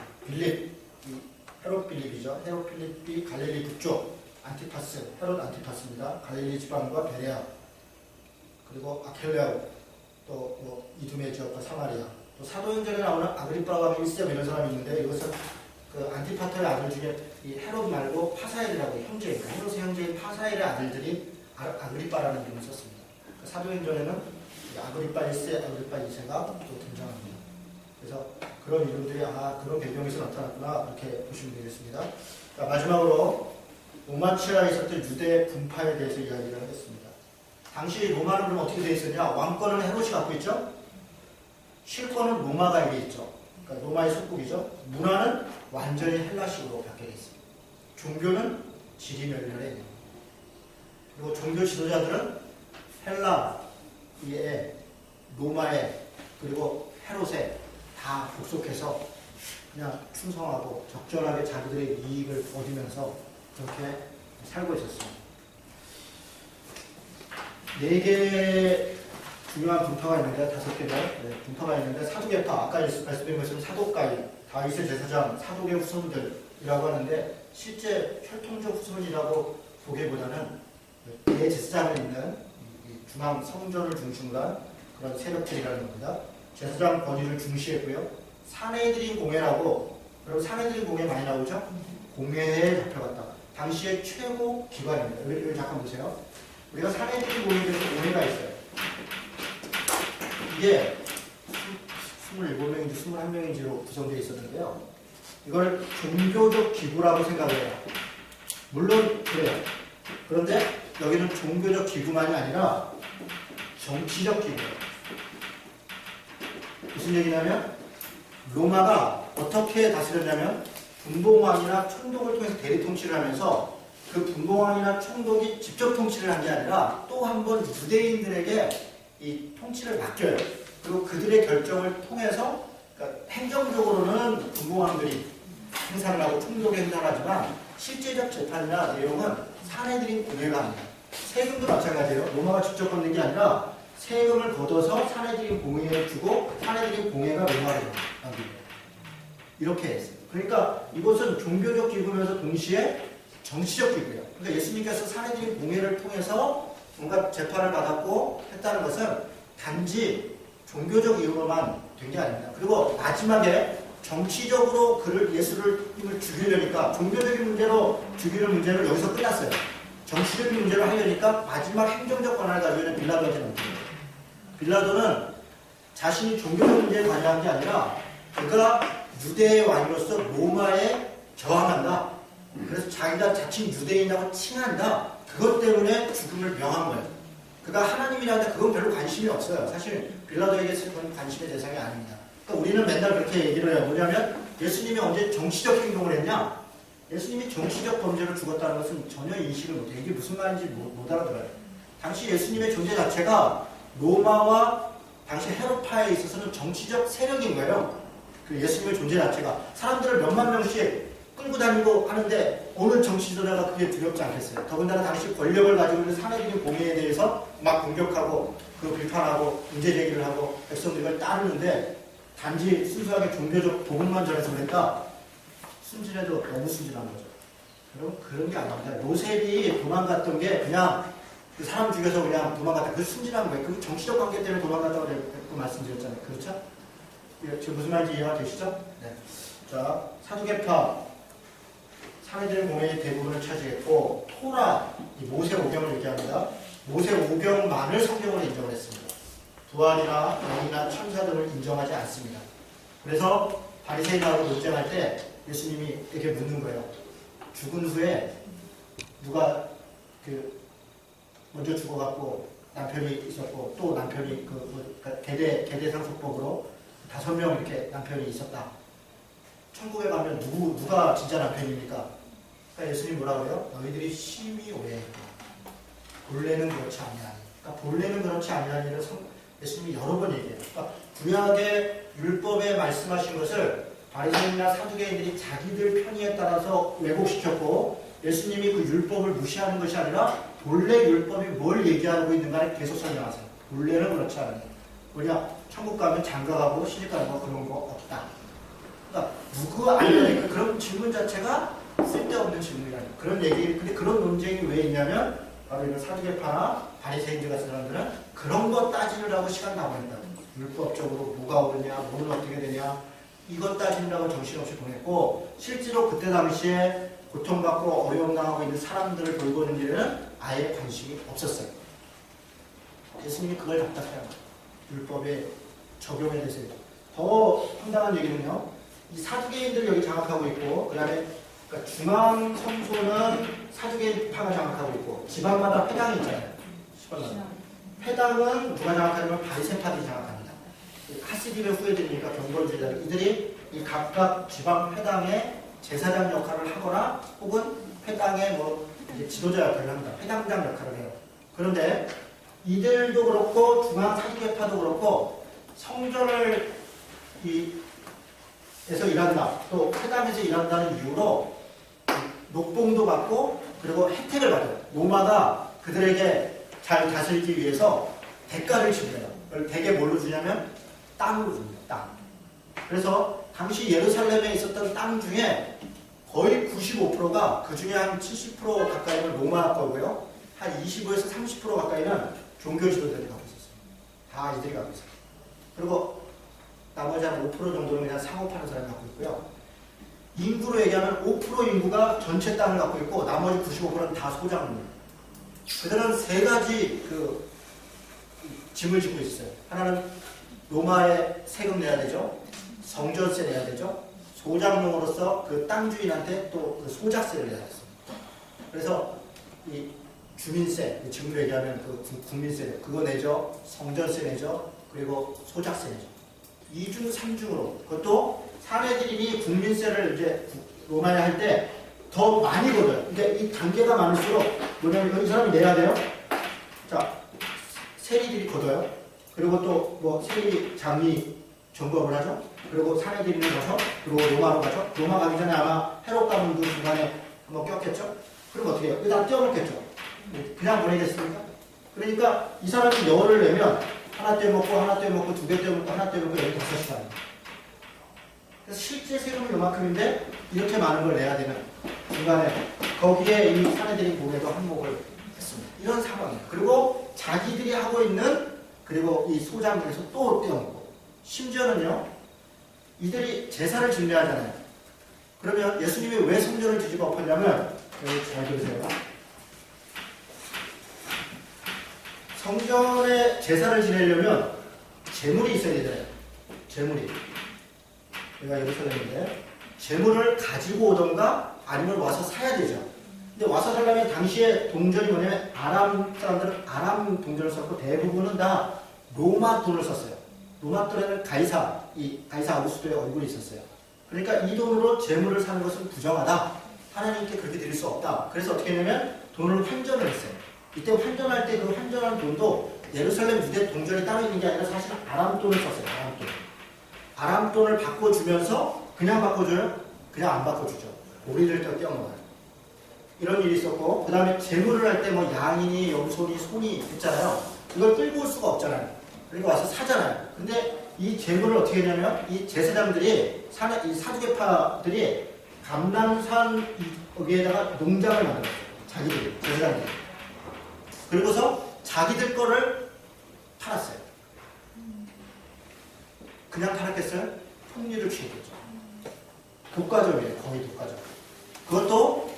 헤롯 빌립이죠. 헤롯 빌립이 갈릴리 북쪽, 안티파스, 헤롯 안티파스입니다. 갈릴리 지방과 베레아, 그리고 아켈레오, 또 이두메 지역과 사마리아, 또 사도행전에 나오는 아그리빠와 밀셈 이런 사람이 있는데 이것은 그 안티파터의 아들 중에 이 헤롯 말고 파사엘이라고 형제입니다. 헤롯의 형제인 파사엘의 아들들이 아그리빠라는 이름을 썼습니다. 사도행전에는 아그리빠 1세, 아그리빠 2세가 또 등장합니다. 그래서 그런 이름들이 그런 배경에서 나타났구나 이렇게 보시면 되겠습니다. 자, 마지막으로 로마치아에 있었던 유대 분파에 대해서 이야기를 하겠습니다. 당시 로마는 그럼 어떻게 되어 있었냐? 왕권은 헤롯이 갖고 있죠. 실권은 로마가 있죠. 그러니까 로마의 속국이죠. 문화는 완전히 헬라식으로 바뀌어 있습니다. 종교는 지리멸렬해 있는 겁니다. 그리고 종교 지도자들은 헬라의, 로마의, 그리고 헤롯에 다 복속해서 그냥 충성하고 적절하게 자기들의 이익을 얻으면서 그렇게 살고 있었습니다. 4개의 중요한 분파가 있는데, 5개의 분파가 있는데, 사두개파, 아까 말씀드린 것처럼 사독가이, 다윗의 제사장, 사독의 후손들이라고 하는데, 실제 혈통적 후손이라고 보기보다는 대제사장을 잇는 중앙 성전을 중심으로 한 그런 세력들이라는 겁니다. 제사장 권위를 중시했고요. 사내들인 공회라고, 여러분 사내들인 공회 많이 나오죠? 공회에 잡혀갔다. 당시의 최고 기관입니다. 여기 잠깐 보세요. 우리가 사내들인 공회에 대해서 공회가 있어요. 이게 27명인지 21명인지로 구성되어 있었는데요. 이걸 종교적 기구라고 생각을 해요. 물론 그래요. 그런데 여기는 종교적 기구만이 아니라 정치적 기구예요. 무슨 얘기냐면 로마가 어떻게 다스렸냐면 분봉왕이나 총독을 통해서 대리 통치를 하면서 그 분봉왕이나 총독이 직접 통치를 한 게 아니라 또 한 번 유대인들에게 이 통치를 맡겨요. 그리고 그들의 결정을 통해서 그러니까 행정적으로는 분봉왕들이 행사를 하고 총독이 행사를 하지만 실제적 재판이나 내용은 사내들인 공회가 합니다. 세금도 마찬가지예요. 로마가 직접 걷는 게 아니라 세금을 걷어서 사내들인 공회에 주고 사내들인 공회가 로마를 남깁니다. 이렇게 했어요. 그러니까 이것은 종교적 기구면서 동시에 정치적 기구예요. 그러니까 예수님께서 사내들인 공회를 통해서 뭔가 재판을 받았고 했다는 것은 단지 종교적 이유로만 된 게 아닙니다. 그리고 마지막에 정치적으로 예수를 죽이려니까 종교적인 문제로 죽이는 문제는 여기서 끝났어요. 정치적인 문제로 하려니까 마지막 행정적 권한을 가지고 있는 빌라도한테 넘깁니다. 빌라도는 자신이 종교적 문제에 관여한 게 아니라 그가 유대의 왕으로서 로마에 저항한다. 그래서 자기가 자칭 유대인이라고 칭한다. 그것 때문에 죽음을 명한 거예요. 그가 하나님이라는데 그건 별로 관심이 없어요. 사실 빌라도에게 그건 관심의 대상이 아닙니다. 그러니까 우리는 맨날 그렇게 얘기를 해요. 뭐냐면 예수님이 언제 정치적 행동을 했냐? 예수님이 정치적 범죄로 죽었다는 것은 전혀 인식을 못해요. 이게 무슨 말인지 못 알아들어요. 당시 예수님의 존재 자체가 로마와 당시 헤롯파에 있어서는 정치적 세력인 거예요. 그 예수님의 존재 자체가 사람들을 몇만 명씩 끌고 다니고 하는데 어느 정치 지도자가 그게 두렵지 않겠어요. 더군다나 당시 권력을 가지고 있는 사내들인 공회에 대해서 막 공격하고 그 비판하고 문제 제기를 하고 백성들을 따르는데 단지 순수하게 종교적 복음만 전해서 그랬다. 순진해도 너무 순진한 거죠. 여러분 그런 게 아닙니다. 요셉이 도망갔던 게 그냥 그 사람 죽여서 그냥 도망갔다. 그 순진한 거예요. 그 정치적 관계 때문에 도망갔다고 말씀드렸잖아요. 그렇죠? 지금 무슨 말인지 이해가 되시죠? 네. 자, 사두개파 사내들의 공회의 대부분을 차지했고 토라, 이 모세오경을 얘기합니다. 모세오경만을 성경으로 인정을 했습니다. 부활이나 영이나 천사 등을 인정하지 않습니다. 그래서 바리새인하고 논쟁할 때 예수님이 이렇게 묻는 거예요. 죽은 후에 누가 먼저 죽어갖고 남편이 있었고 또 남편이 계대 상속법으로 5명 이렇게 남편이 있었다. 천국에 가면 누가 진짜 남편입니까? 그러니까 예수님이 뭐라고 해요? 너희들이 심히 오해했다. 본래는 그렇지 아니하니. 그러니까 본래는 그렇지 아니하니를 예수님이 여러 번 얘기해요. 그러니까 구약의 율법에 말씀하신 것을 바리새인이나 사두개인들이 자기들 편의에 따라서 왜곡시켰고 예수님이 그 율법을 무시하는 것이 아니라 본래 율법이 뭘 얘기하고 있는가를 계속 설명하세요. 본래는 그렇지 않아요. 뭐냐? 천국 가면 장가가고 시집가는 거 그런 거 없다. 그러니까 누구 아니냐 그런 질문 자체가 쓸데없는 질문이라는 그런 얘기. 근데 그런 논쟁이 왜 있냐면 바로 이런 사두개파나 바리새인들 같은 사람들은 그런 거 따지느라고 시간 낭비한다. 율법적으로 뭐가 옳으냐, 뭐는 어떻게 되냐 이것 따지느라고 정신없이 보냈고 실제로 그때 당시에 고통받고 어려움당하고 있는 사람들을 돌보는 일에는 아예 관심이 없었어요. 예수님이 그걸 답답해요. 율법의 적용에 대해서. 더 황당한 얘기는요. 이 사두개인들이 여기 장악하고 있고 그 다음에 그러니까 중앙성소는 사두개인파가 장악하고 있고 지방마다 회당이 있잖아요. 회당은 누가 장악하냐면 바리새파들이 장악합니다. 하스딥의 후예들이니까 경건주의자들 이들이 이 각각 지방 회당의 제사장 역할을 하거나 혹은 회당의 지도자 역할을 합니다. 회당장 역할을 해요. 그런데 이들도 그렇고 중앙 사두개파도 그렇고 성전을 에서 일한다. 또 회당에서 일한다는 이유로 녹봉도 받고 그리고 혜택을 받아요. 로마가 그들에게 잘 다스리기 위해서 대가를 지불해요. 그걸 대개 뭘로 주냐면 땅으로 줍니다. 땅. 그래서 당시 예루살렘에 있었던 땅 중에 거의 95%가 그 중에 한 70% 가까이는 로마 거고요. 한 25에서 30% 가까이는 종교 지도자들이 갖고 있었어요. 다 이들이 갖고 있어요. 그리고 나머지 한 5% 정도는 그냥 상호 파는 사람이 갖고 있고요. 인구로 얘기하면 5% 인구가 전체 땅을 갖고 있고 나머지 95%는 다 소작입니다. 그들은 세 가지 짐을 지고 있어요. 하나는 로마에 세금 내야 되죠. 성전세 내야 되죠. 소작농으로서 그 땅 주인한테 또 그 소작세를 내야 됐습니다. 그래서 이 주민세, 지금으로 얘기하면 그 국민세, 그거 내죠. 성전세 내죠. 그리고 소작세 내죠. 2중, 3중으로. 그것도 사내들인이 국민세를 이제 로마에 할 때 더 많이 걷어요. 그러니까 이 단계가 많을수록 뭐냐면 이 사람이 내야 돼요. 자, 세리들이 걷어요. 그리고 또 뭐 세리장이 점검을 하죠. 그리고 사내들인이 가서 그리고 로마로 가죠. 로마 가기 전에 아마 헤롯 가문도 중간에 한번 꼈겠죠. 그럼 어떻게 해요? 다 떼어먹겠죠. 그냥 보내겠습니까? 그러니까 이 사람이 열을 내면 하나 떼먹고 하나 떼먹고 두 개 떼먹고 하나 떼먹고 15시간. 그래서 실제 세금은 요만큼인데 이렇게 많은 걸 내야 되는 중간에 거기에 이 사내들인 고개도 한몫을 했습니다. 이런 상황이에요. 그리고 자기들이 하고 있는 그리고 이 소장에서 또 떼어먹고 심지어는요 이들이 제사를 준비하잖아요. 그러면 예수님이 왜 성전을 뒤집어 엎었냐면 여기 잘 들으세요. 성전에 제사를 지내려면 제물이 있어야 되잖아요. 제물이. 내가 예루살렘인데 제물을 가지고 오던가 아니면 와서 사야 되죠. 근데 와서 살려면 당시에 동전이 뭐냐면 아람 사람들은 아람 동전을 썼고 대부분은 다 로마 돈을 썼어요. 로마 돈에는 가이사, 이 가이사 아우구스토의 얼굴이 있었어요. 그러니까 이 돈으로 제물을 사는 것은 부정하다. 하나님께 그렇게 드릴 수 없다. 그래서 어떻게 했냐면 돈을 환전을 했어요. 이때 환전할 때 그 환전한 돈도 예루살렘 유대 동전이 따로 있는 게 아니라 사실 아람 돈을 썼어요. 아람 돈. 아람 돈을 바꿔주면서 그냥 바꿔줘요? 그냥 안 바꿔주죠. 우리를 또 떼어먹어요. 이런 일이 있었고 그 다음에 제물을 할 때 뭐 양이니 염소니 소니 있잖아요. 이걸 끌고 올 수가 없잖아요. 그러니까 와서 사잖아요. 근데 이 제물을 어떻게 하냐면 이 제사장들이 이 사두개파들이 감람산 여기에다가 농장을 만들었어요. 자기들이 제사장들이. 그리고서 자기들 거를 팔았어요. 그냥 팔았겠어요? 폭리를 취했겠죠. 독과점이에요. 거의 독과점. 그것도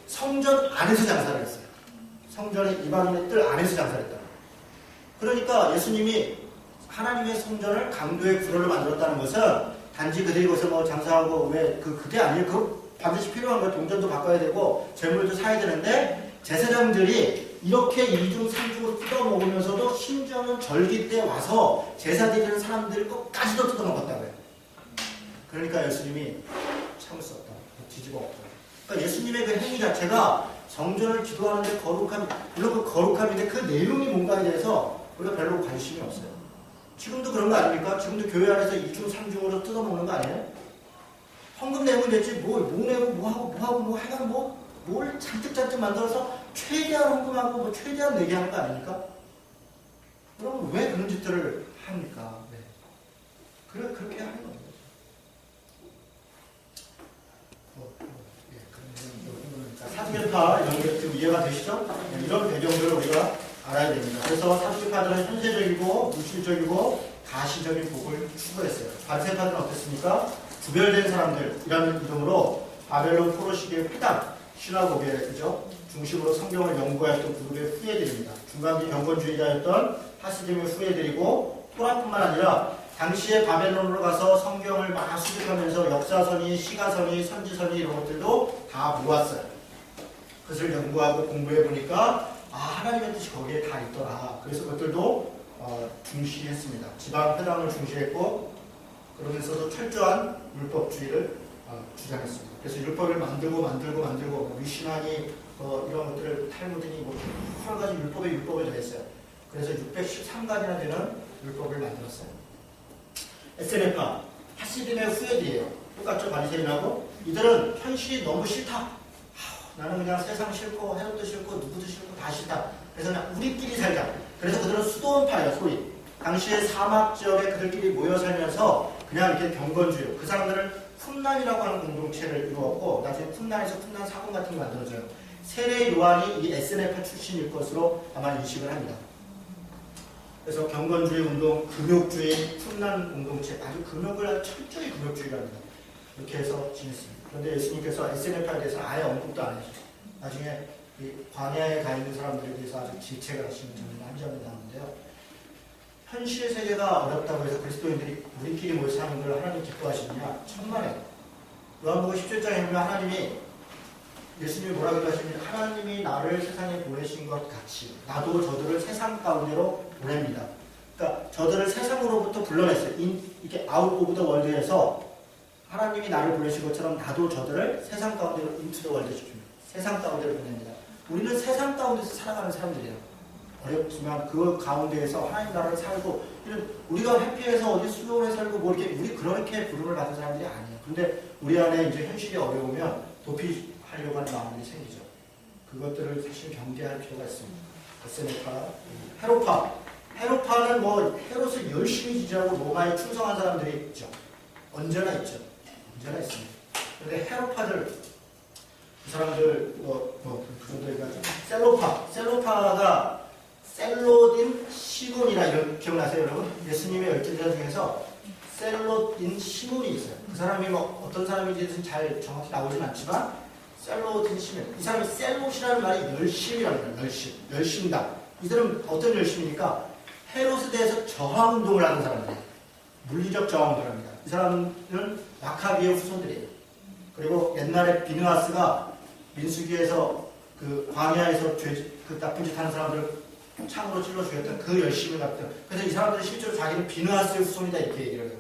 성전 안에서 장사를 했어요. 성전의 이방인의 뜰 안에서 장사를 했다. 그러니까 예수님이 하나님의 성전을 강도의 구로를 만들었다는 것은 단지 그들이 거기서 뭐 장사하고 왜 그게 아니에요. 그거 반드시 필요한 거예요. 동전도 바꿔야 되고 재물도 사야 되는데 제사장들이 이렇게 2중 3중으로 뜯어먹으면서도 심지어는 절기 때 와서 제사 드리는 사람들 것까지도 뜯어먹었다고요. 그러니까 예수님이 참을 수 없다. 뒤집어 엎다. 그러니까 예수님의 그 행위 자체가 성전을 기도하는데 거룩함, 물론 그 거룩함인데 그 내용이 뭔가에 대해서 우리가 별로 관심이 없어요. 지금도 그런 거 아닙니까? 지금도 교회 안에서 2중 3중으로 뜯어먹는 거 아니에요? 헌금 내면 되지 뭐 내고 뭐 하여간 뭘 잔뜩 만들어서 최대한 헌금하고 뭐 최대한 내게 하는 거 아닙니까? 그럼 왜 그런 짓들을 합니까? 네. 그렇게 하는 거예요. 사두개파 이런 게 좀 이해가 되시죠? 네, 이런 배경들을 우리가 알아야 됩니다. 그래서 사두개파들은 현세적이고 물질적이고 가시적인 복을 추구했어요. 바리새파들은 어땠습니까? 구별된 사람들이라는 이름으로 바벨론 포로 시기의 회당 시나고게죠. 중심으로 성경을 연구하였던 그룹의 후예들입니다. 중간기 경건주의자였던 하스dim의 후예들이고 토라뿐만 아니라 당시에 바벨론으로 가서 성경을 막 수집하면서 역사서니 시가서니 선지서니 이런 것들도 다 모았어요. 그것을 연구하고 공부해 보니까 하나님의 뜻이 거기에 다 있더라. 그래서 그것들도 중시했습니다. 지방 회당을 중시했고 그러면서도 철저한 율법주의를 주장했습니다. 그래서 율법을 만들고 미시나니 이런 것들을 탈무드니 여러 가지 율법을 더했어요. 그래서 613가지나 되는 율법을 만들었어요. 에스레파, 하시딤의 후예들이에요. 똑같죠? 바리새인하고. 이들은 현실이 너무 싫다. 나는 그냥 세상 싫고 헤롯도 싫고 누구도 싫고 다 싫다. 그래서 그냥 우리끼리 살자. 그래서 그들은 수도원파예요. 소위. 당시에 사막 지역에 그들끼리 모여 살면서 그냥 이렇게 경건주의. 그 사람들은 쿰난이라고 하는 공동체를 이루었고 나중에 쿰난에서 쿰난 사건 같은 거 만들어져요. 세례 요한이 이 에스레파 출신일 것으로 아마 인식을 합니다. 그래서 경건주의 운동, 금욕주의, 쿰난 공동체, 아주 금욕을 철저히 금욕주의를 합니다. 이렇게 해서 지냈습니다. 그런데 예수님께서 에스레파에 대해서 아예 언급도 안 해주셨어요. 나중에 이 광야에 가 있는 사람들에 대해서 아주 질책을 하시는 장면이 한 장면이 나오는데요. 현실 세계가 어렵다고 해서 그리스도인들이 우리끼리 모여 사는 걸 하나님 기뻐하시느냐? 천만에. 요한복음 17장에 보면 하나님이 예수님이 뭐라고 하시냐면 하나님이 나를 세상에 보내신 것 같이 나도 저들을 세상 가운데로 보냅니다. 그러니까 저들을 세상으로부터 불러냈어요. 이렇게 아웃 오브 더 월드에서 하나님이 나를 보내신 것처럼 나도 저들을 세상 가운데로 인투 더 월드 시킵니다. 세상 가운데로 보냅니다. 우리는 세상 가운데서 살아가는 사람들이에요. 어렵지만 그 가운데에서 하나님 나라를 살고 이런 우리가 회피해서 어디 수도원에 살고 뭐 이렇게 우리 그렇게 부름을 받은 사람들이 아니에요. 근데 우리 안에 이제 현실이 어려우면 도피하려고 하는 마음이 생기죠. 그것들을 사실 경계할 필요가 있습니다. 에세네파, 헤로파는 뭐 헤롯을 열심히 지지하고 로마에 충성한 사람들이 있죠. 언제나 있죠. 언제나 있습니다. 그런데 헤로파들 그 사람들 그분들과 셀로파가 셀로딘 시몬이라 이런 기억나세요, 여러분? 예수님의 12제자 중에서 셀로딘 시몬이 있어요. 그 사람이 뭐 어떤 사람인지는 잘 정확히 나오진 않지만 셀로딘 시몬. 이 사람이 셀롯이라는 말이 열심이라는 거예요. 열심이다. 이 사람은 어떤 열심이니까 헤롯에 대해서 저항운동을 하는 사람이에요. 물리적 저항운동을 합니다. 이 사람은 마카비의 후손들이에요. 그리고 옛날에 비느하스가 민수기에서 그 광야에서 그 나쁜 짓 하는 사람들을 창으로 찔러 죽였던 그 열심을 갖던. 그래서 이 사람들이 실제로 자기는 비느하스의 후손이다 이렇게 얘기를 해요.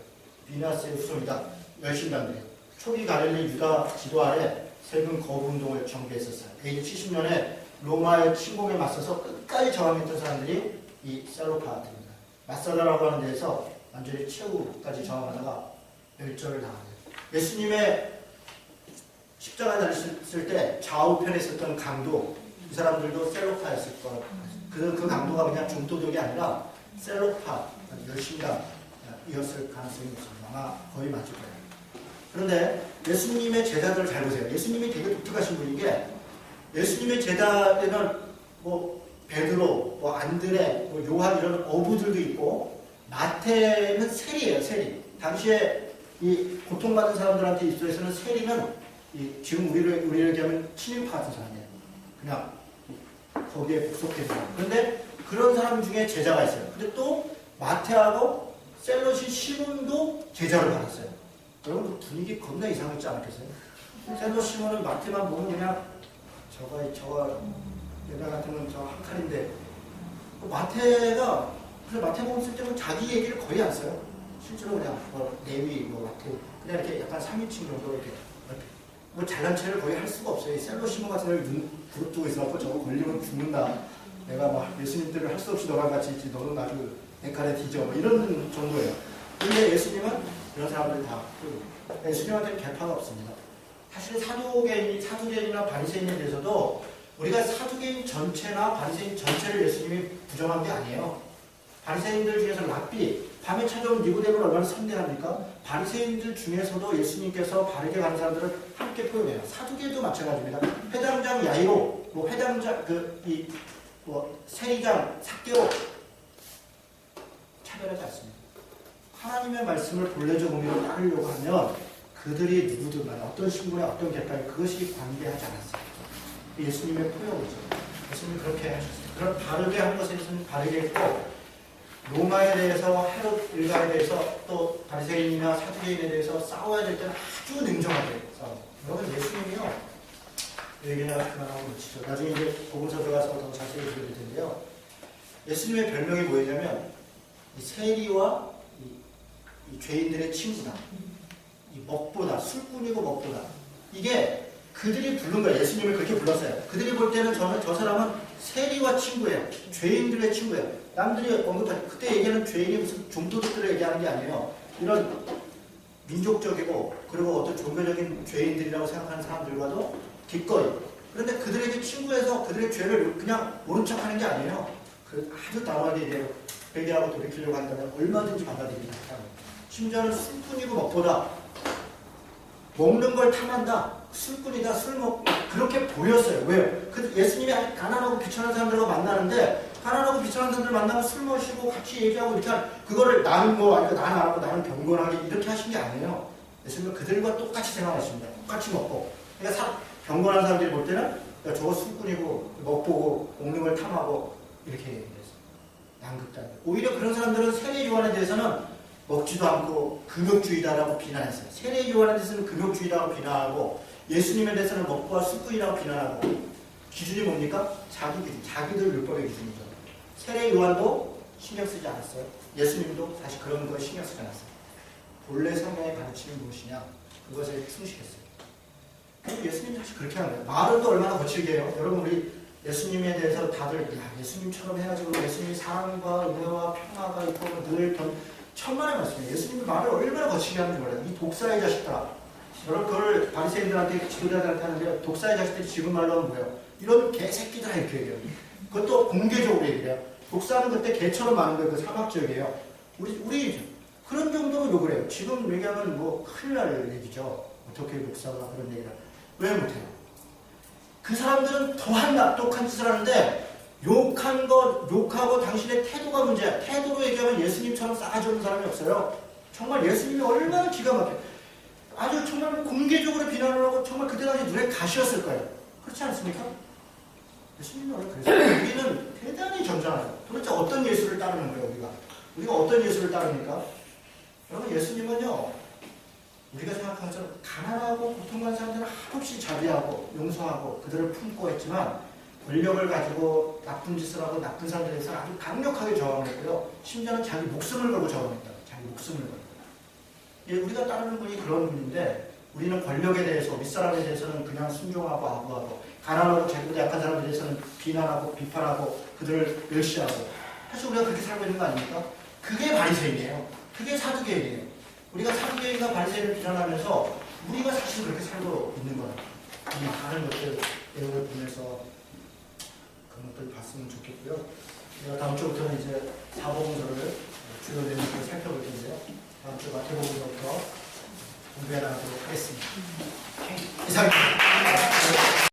비느하스의 후손이다. 열심단들이에요. 초기 갈릴리 유다 지도 아래 세금 거부 운동을 전개했었어요. AD 70년에 로마의 침공에 맞서서 끝까지 저항했던 사람들이 이 셀로파들입니다. 마사다라고 하는 데에서 완전히 최후까지 저항하다가 멸절을 당합니다. 예수님의 십자가에 달렸을 때 좌우편에 있었던 강도 이 사람들도 셀로파였을 거라고. 그 강도가 그냥 중도적이 아니라 셀로파, 열심이었을 가능성이 있습니다. 아마 거의 맞을 거예요. 그런데 예수님의 제자들을 잘 보세요. 예수님이 되게 독특하신 분인 게 예수님의 제자들은 뭐 베드로, 뭐 안드레, 뭐 요한 이런 어부들도 있고 마태는 세리예요. 세리. 당시에 이 고통받은 사람들한테 입소에서는 세리는 지금 우리를 얘기하면 친일파 같은 사람이에요. 그냥 거기에 복속된 사람. 그런데 그런 사람 중에 제자가 있어요. 근데 또 마태하고 셀롯이 시몬도 제자를 받았어요. 여러분 분위기 겁나 이상했지 않겠어요? 셀롯 시몬은 마태만 보면 그냥 저거 여자 같으면 저 한 칼인데 마태가 그래서 마태복음 쓸 때는 자기 얘기를 거의 안 써요. 실제로 그냥 레위 마태 그냥 이렇게 약간 3인칭 정도 이렇게 뭐 잘난 체를 거의 할 수가 없어요. 셀롯 시몬 같은 애를 눈 부릅뜨고 있어갖고 저거 걸리면 죽는다. 내가 막 예수님들을 할 수 없이 너랑 같이 있지. 너는 아주 내 칼에 뒤져. 뭐 이런 정도예요. 근데 예수님은 이런 사람들 다 예수님한테는 개파가 없습니다. 사실 사두개인이나 바리새인에 대해서도 우리가 사두개인 전체나 바리새인 전체를 예수님이 부정한 게 아니에요. 바리새인들 중에서 랍비, 밤에 찾아온 니고데모를 얼마나 선대합니까? 바리새인들 중에서도 예수님께서 바르게 가는 사람들을 함께 표현해요. 사두개도 마찬가지입니다. 회당장 야이로, 회당장 세리장 삭개오 차별하지 않습니다. 하나님의 말씀을 본래적 의미로 따르려고 하면 그들이 누구든 간에 어떤 신분에 어떤 계파에 그것이 관계하지 않았어요. 예수님의 포용이죠. 예수님이 그렇게 하셨어요. 그런 바르게 한 것에 대해서는 바르게 했고 로마에 대해서 헤롯 일가에 대해서 또 바리새인이나 사두개인에 대해서 싸워야 될 때는 아주 냉정하게 싸워요. 여러분 예수님이요. 얘기가 그만하고 놓치죠. 나중에 이제 복음서 들어가서 더 자세히 드릴 텐데요. 예수님의 별명이 뭐였냐면 이 세리와 이 죄인들의 친구다. 이 먹보다 술꾼이고 먹보다. 이게 그들이 부른 거예요. 예수님을 그렇게 불렀어요. 그들이 볼 때는 저 사람은 세리와 친구예요. 죄인들의 친구예요. 남들이 언급한 그때 얘기하는 죄인이 무슨 종도들을 얘기하는 게 아니에요. 이런 민족적이고 그리고 어떤 종교적인 죄인들이라고 생각하는 사람들과도 기꺼이. 그런데 그들에게 친구해서 그들의 죄를 그냥 모른 척하는 게 아니에요. 아주 단호하게 이제 회개하고 돌이키려고 한다면 얼마든지 받아들입니다. 심지어는 술꾼이고 먹보다 먹는 걸 탐한다. 술꾼이다. 그렇게 보였어요. 왜요? 예수님이 가난하고 비천한 사람들과 만나는데 가난하고 비천한 사람들 만나면 술 마시고 같이 얘기하고 이렇게 그거를 나는 나는 안 하고 나는 경건하게 이렇게 하신 게 아니에요. 예수님은 그들과 똑같이 생활하십니다. 똑같이 먹고. 그러니까 경건한 사람들이 볼 때는 야, 저거 술꾼이고 먹보고 먹는 걸 탐하고 이렇게 얘기했어요. 양극단. 오히려 그런 사람들은 세례 요한에 대해서는 먹지도 않고 금욕주의다라고 비난했어요. 세례 요한에 대해서는 금욕주의다라고 비난하고 예수님에 대해서는 먹보와 습관이라고 비난하고 기준이 뭡니까? 자기 기준, 자기들 율법의 기준이죠. 세례 요한도 신경 쓰지 않았어요. 예수님도 사실 그런 거에 신경 쓰지 않았어요. 본래 성경의 가르침이 무엇이냐? 그것에 충실했어요. 예수님 사실 그렇게 하는 거예요. 말은 또 얼마나 거칠게 해요. 여러분 우리 예수님에 대해서 다들 야, 예수님처럼 해야지. 예수님이 사랑과 은혜와 평화가 있고 늘 천만의 말씀이에요. 예수님이 말을 얼마나 거칠게 하는지 몰라요. 이 독사의 자식들아. 여러분 그걸 바리새인들한테 지도자들한테 하는데 독사의 자식들이 지금 말로 하면 뭐예요? 이런 개새끼들아 이렇게 얘기해요. 그것도 공개적으로 얘기해요. 독사는 그때 개처럼 많은 거예요. 그 사막지역이에요. 우리 그런 정도로 욕을 해요. 지금 얘기하면 뭐 큰일 날 얘기죠. 어떻게 독사가 그런 얘기를 왜 못해요? 그 사람들은 더한 납독한 짓을 하는데 욕하고 당신의 태도가 문제야. 태도로 얘기하면 예수님처럼 싸가지 없는 사람이 없어요. 정말 예수님이 얼마나 기가 막혀. 아주 정말 공개적으로 비난을 하고 정말 그때 당시 눈에 가시였을 거예요. 그렇지 않습니까? 예수님이 원래 그랬어요. 우리는 대단히 점잖아요. 도대체 어떤 예수를 따르는 거예요, 우리가 어떤 예수를 따릅니까? 여러분, 예수님은요, 우리가 생각하는 것처럼 가난하고 고통받는 사람들은 한없이 자비하고 용서하고 그들을 품고 했지만 권력을 가지고 나쁜 짓을 하고 나쁜 사람들에 대해서 아주 강력하게 저항했고요. 심지어는 자기 목숨을 걸고 저항했다. 자기 목숨을 걸고. 예, 우리가 따르는 분이 그런 분인데 우리는 권력에 대해서 윗사람에 대해서는 그냥 순종하고 아부하고 가난하고 자기보다 약한 사람에 대해서는 비난하고 비판하고 그들을 멸시하고 사실 우리가 그렇게 살고 있는 거 아닙니까? 그게 바리새인이에요. 그게 사두개인이에요. 우리가 사두개인과 바리새인을 비난하면서 우리가 사실 그렇게 살고 있는 거예요. 이 많은 것들 내용을 보면서 그런 것들 봤으면 좋겠고요. 제가 다음 주부터는 이제 사복음서를 주요 내용을 살펴볼 텐데요. 다음 주 마태복음서부터 공부해 나가도록 하겠습니다. 이상입니다.